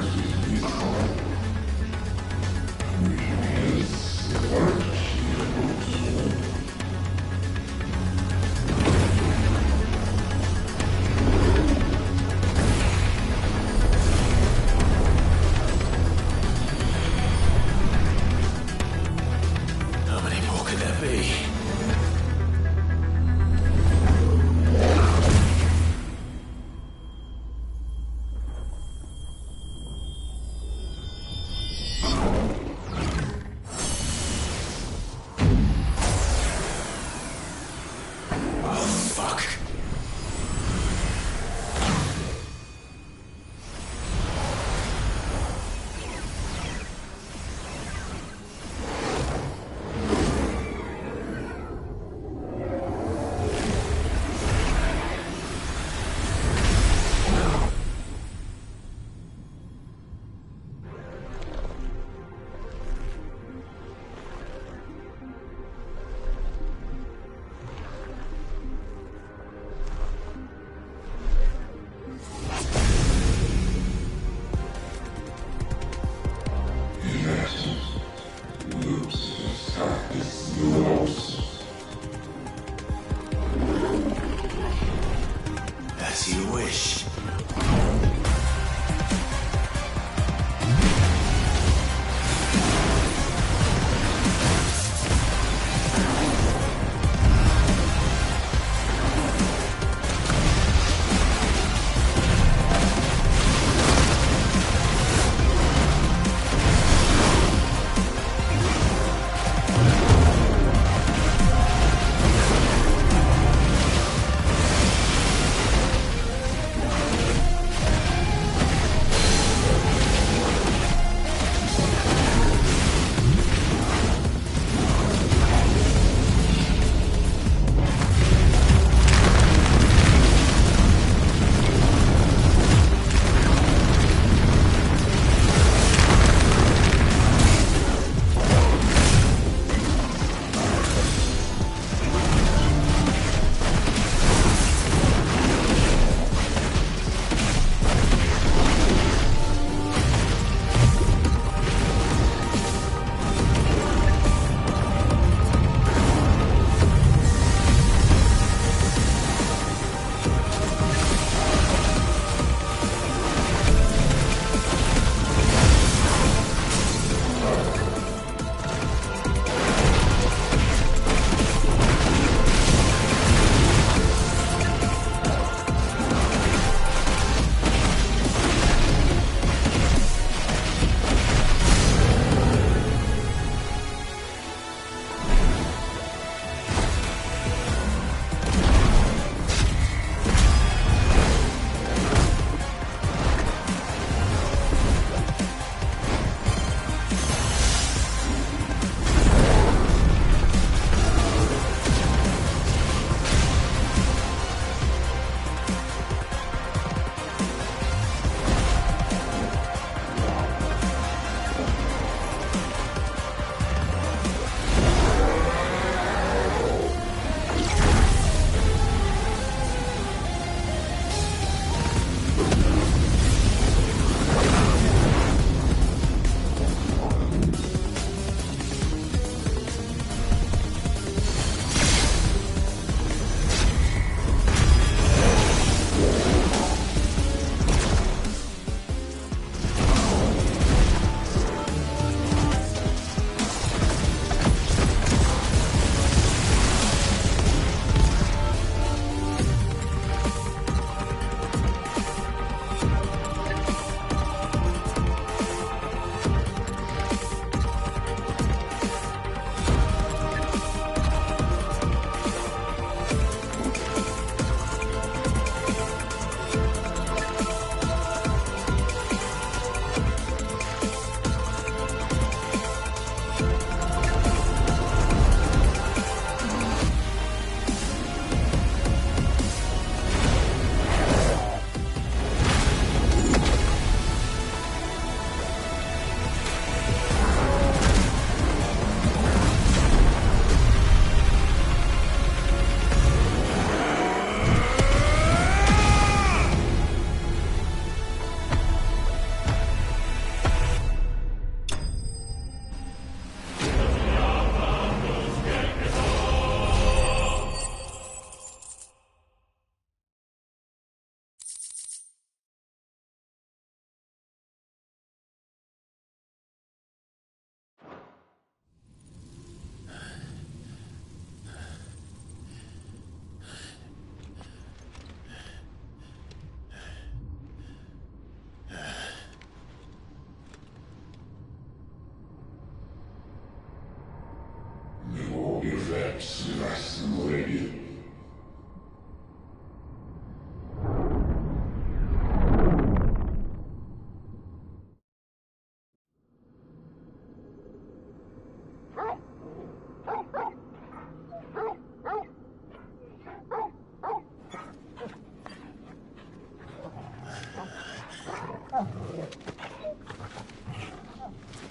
How many more could there be?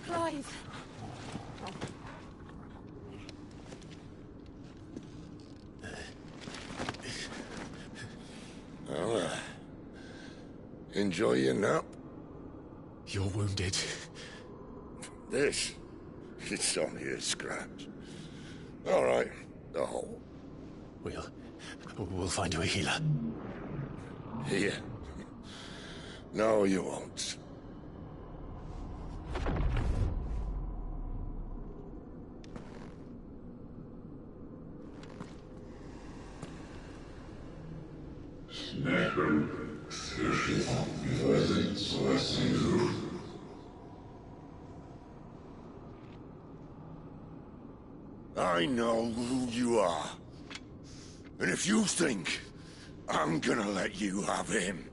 Clive! Well, enjoy your nap. You're wounded. This? It's only a scratch. All right, the hole. We'll find you a healer. Here. No, you won't. I know who you are. And if you think I'm gonna let you have him...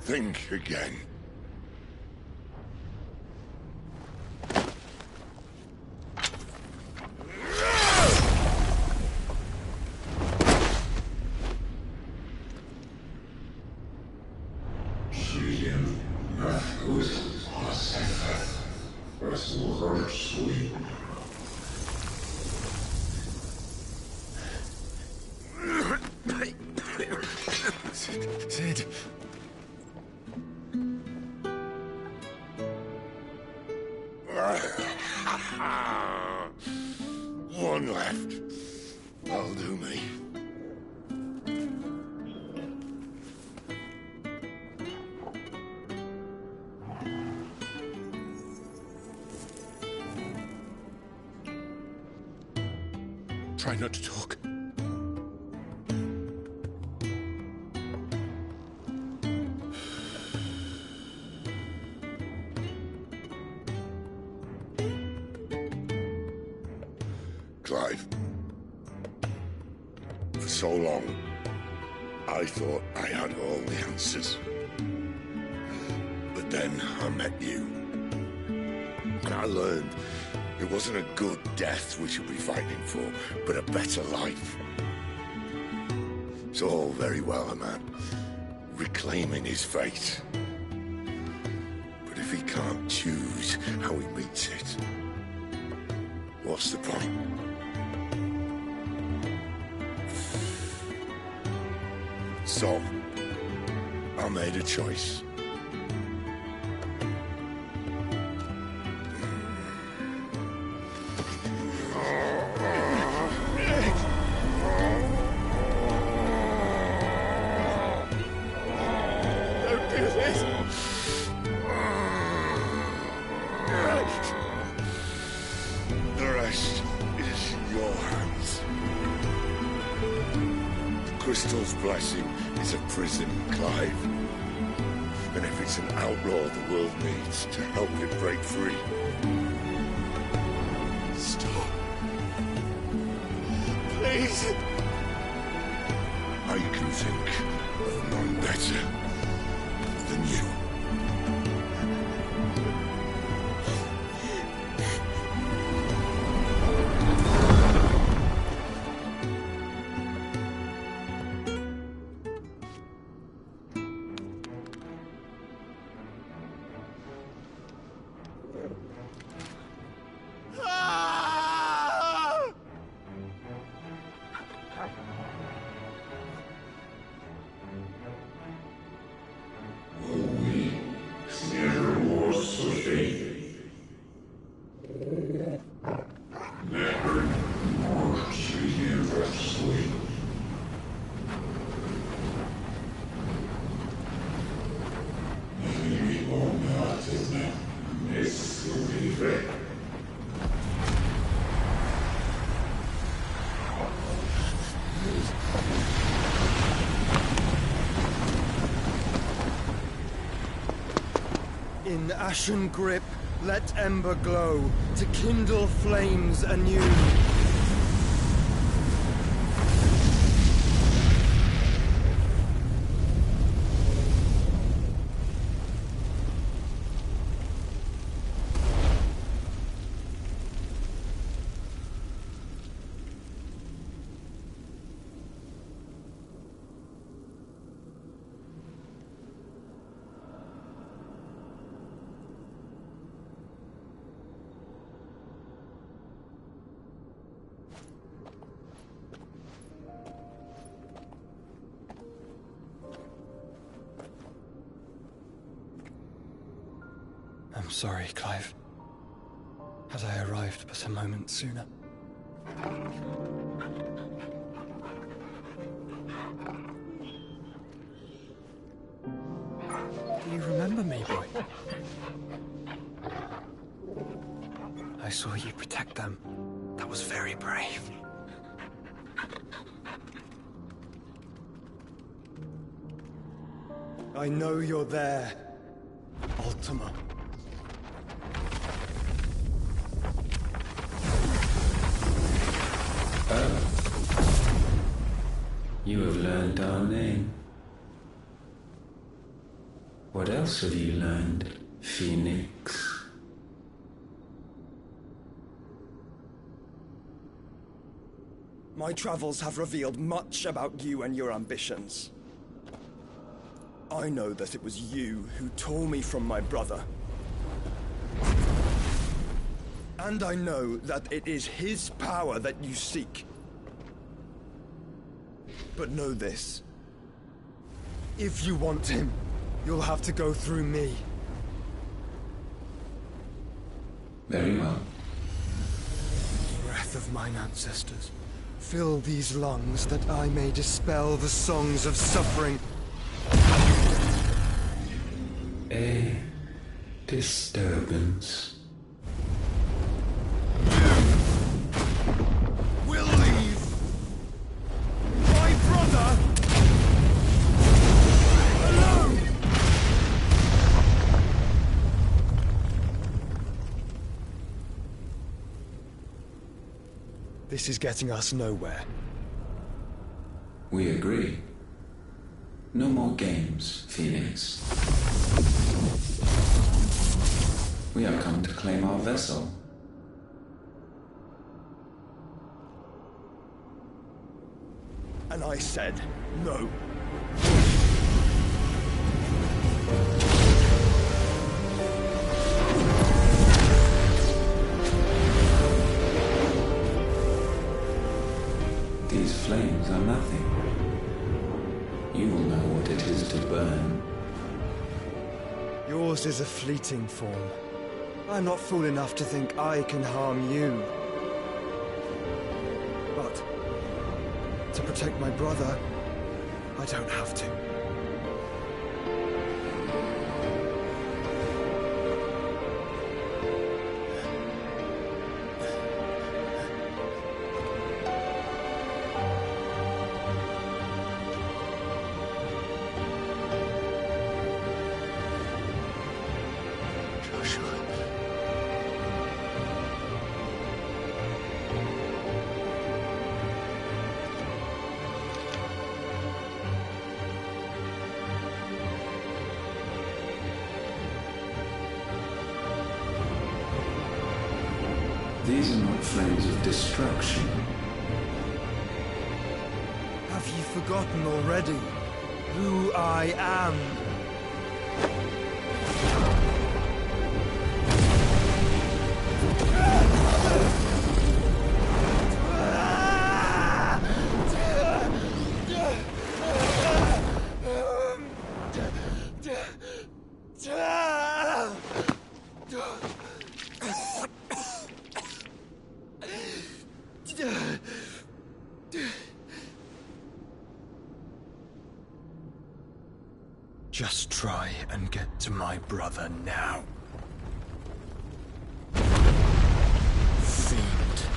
think again. Sid. One left. That'll do me. Try not to talk. Clive. For so long, I thought I had all the answers. But then I met you. And I learned it wasn't a good death we should be fighting for, but a better life. It's all very well, a man reclaiming his fate. But if he can't choose how he meets it, what's the point? So, I made a choice. Don't do this! The rest is in your hands. The Crystal's blessing is a prison, Clive. And if it's an outlaw the world needs to help it break free... Stop. Please. I can think of none better than you. We In ashen grip, let ember glow, to kindle flames anew. I'm sorry, Clive. Had I arrived but a moment sooner. Do you remember me, boy? I saw you protect them. That was very brave. I know you're there, Ultima. You have learned our name. What else have you learned, Phoenix? My travels have revealed much about you and your ambitions. I know that it was you who tore me from my brother. And I know that it is his power that you seek. But know this. If you want him, you'll have to go through me. Very well. Breath of mine ancestors, fill these lungs that I may dispel the songs of suffering. A disturbance. We'll leave. My brother alone. This is getting us nowhere. We agree. No more games, Phoenix. We have come to claim our vessel. And I said no. These flames are nothing. You will know what it is to burn. Yours is a fleeting form. I'm not fool enough to think I can harm you. But to protect my brother, I don't have to. These are not flames of destruction. Have you forgotten already who I am? Just try and get to my brother now. Fiend.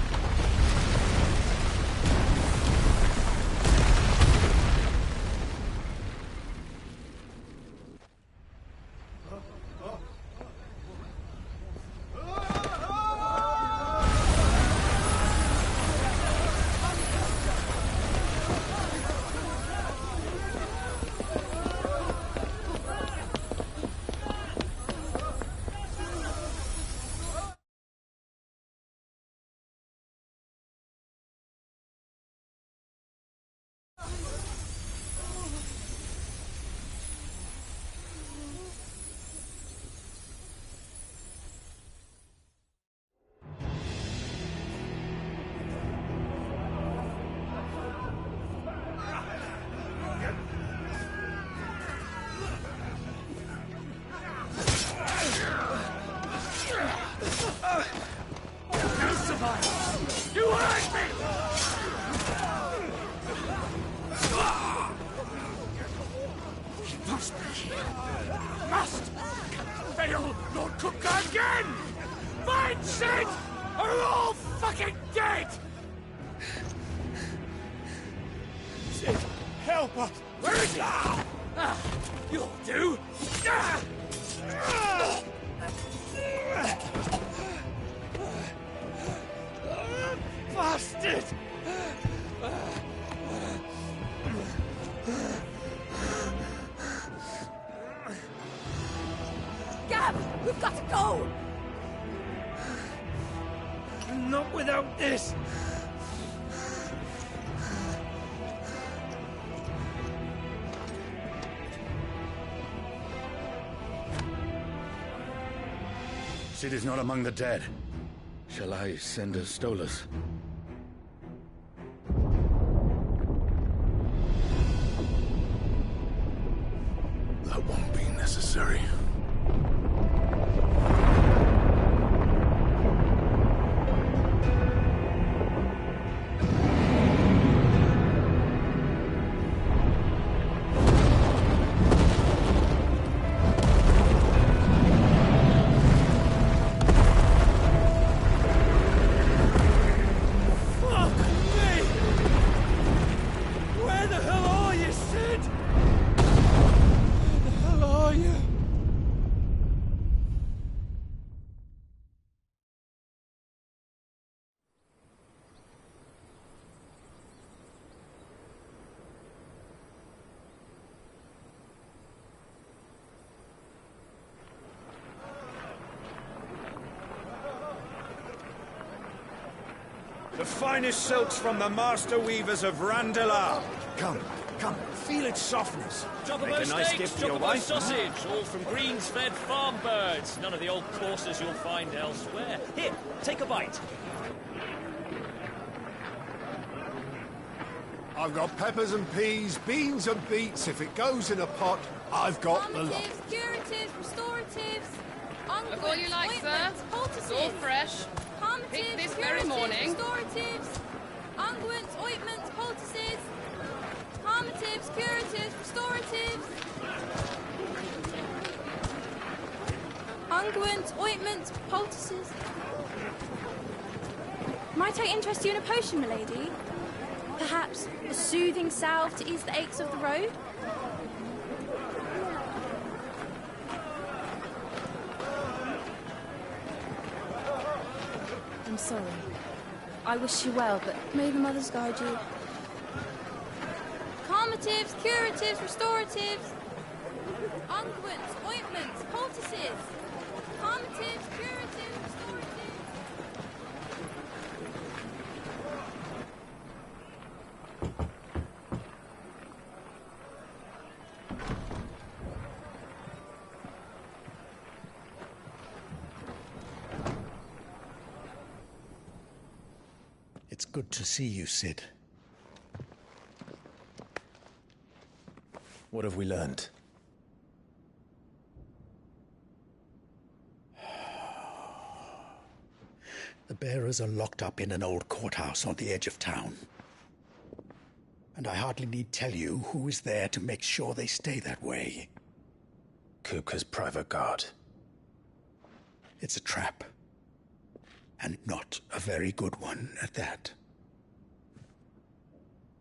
must be here. Must! Fail, Lord Cookler again! Find Sid! Or we're all fucking dead! Sid, help us! Where is he? You'll do! Bastard! Gab, we've got to go! Not without this! Sid is not among the dead. Shall I send a Stolas? That won't be necessary. The finest silks from the master weavers of Randalar. Come, feel its softness. Chocobo Make a nice steaks, gift for your chocobo wife. sausage, all from greens-fed farm birds. None of the old courses you'll find elsewhere. Here, take a bite. I've got peppers and peas, beans and beets. If it goes in a pot, I've got the lot. Calmatives, curatives, restoratives, Look all you like, sir. It's all fresh. Picked this very morning. Restoratives, unguents, ointments, poultices, calmatives, curatives, restoratives, unguents, ointments, poultices. Might I interest you in a potion, milady? Perhaps a soothing salve to ease the aches of the road? I'm sorry. I wish you well, but may the mothers guide you. Calmatives, curatives, restoratives, unguents, ointments, poultices. Calmatives, curatives, restoratives. It's good to see you, Sid. What have we learned? The bearers are locked up in an old courthouse on the edge of town. And I hardly need tell you who is there to make sure they stay that way. Kupka's private guard. It's a trap. And not a very good one at that.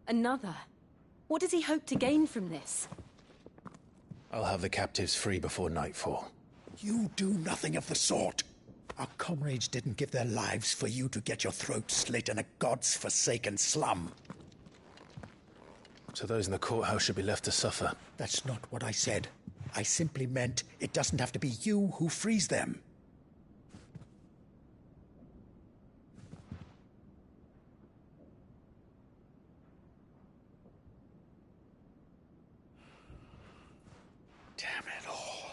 Another? What does he hope to gain from this? I'll have the captives free before nightfall. You do nothing of the sort. Our comrades didn't give their lives for you to get your throat slit in a god's forsaken slum. So those in the courthouse should be left to suffer. That's not what I said. I simply meant it doesn't have to be you who frees them. Damn it all.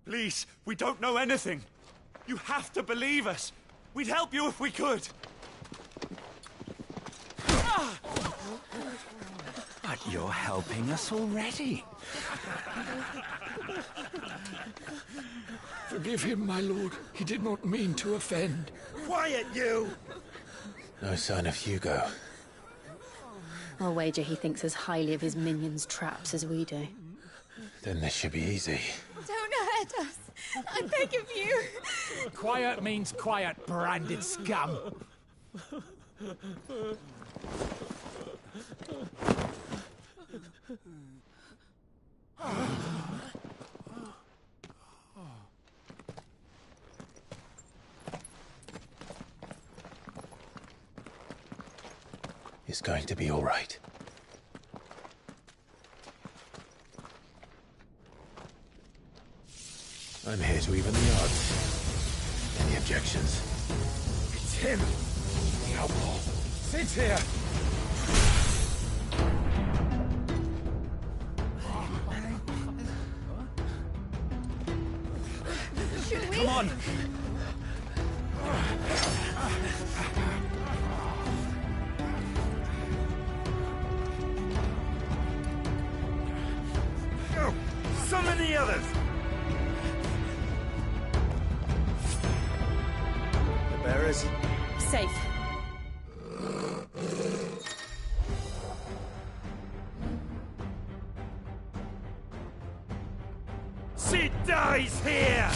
Please, we don't know anything. You have to believe us. We'd help you if we could. But you're helping us already. Forgive him, my lord. He did not mean to offend. Quiet, you! No sign of Hugo. I'll wager he thinks as highly of his minions' traps as we do. Then this should be easy. Don't hurt us. I beg of you. Quiet means quiet, branded scum. It's going to be all right. I'm here to even the odds. Any objections? It's him, the outlaw. Sit here. Should we? Come on. Go! Summon the others! The bearers? Safe. She dies here!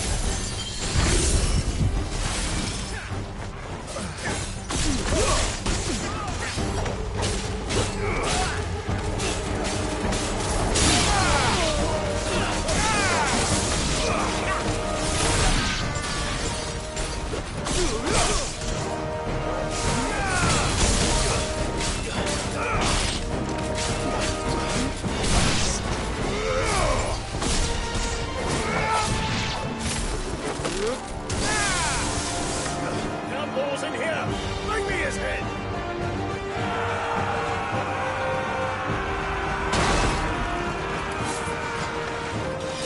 Gumball's in here! Bring me his head!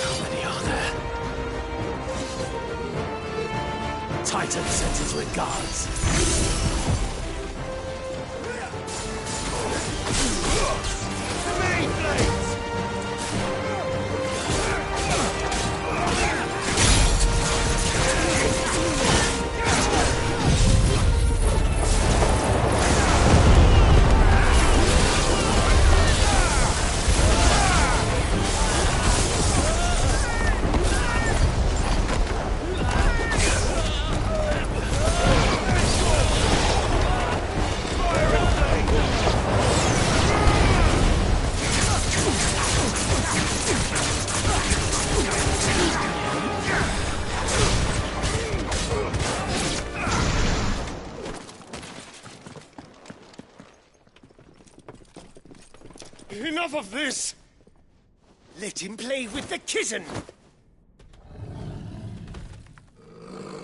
How many are there? Titan sends his regards. Main blades! Enough of this! Let him play with the kitten!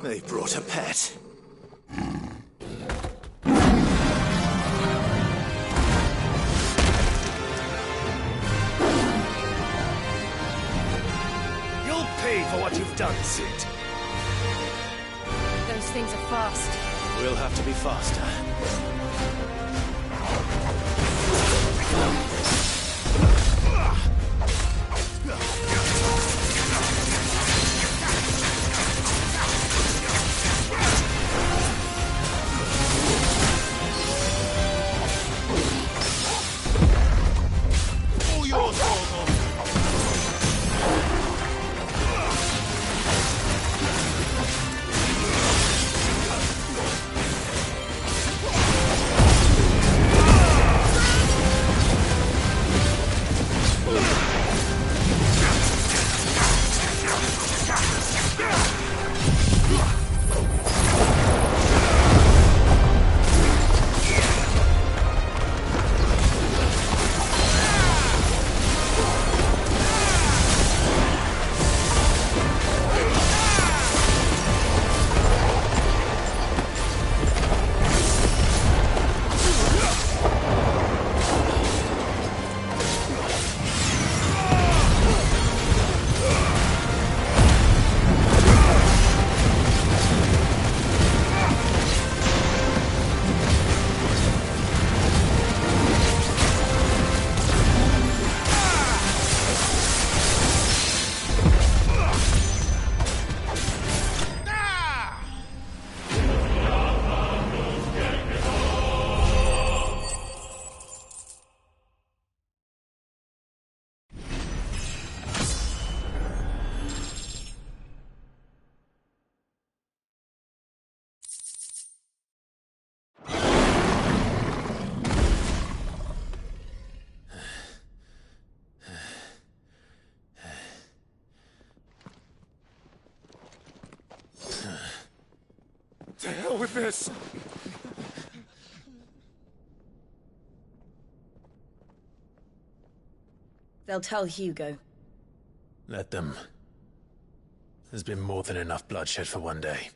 They brought a pet. You'll pay for what you've done, Sid. Those things are fast. We'll have to be faster. All yours, Orgel. this! They'll tell Hugo. Let them. There's been more than enough bloodshed for one day.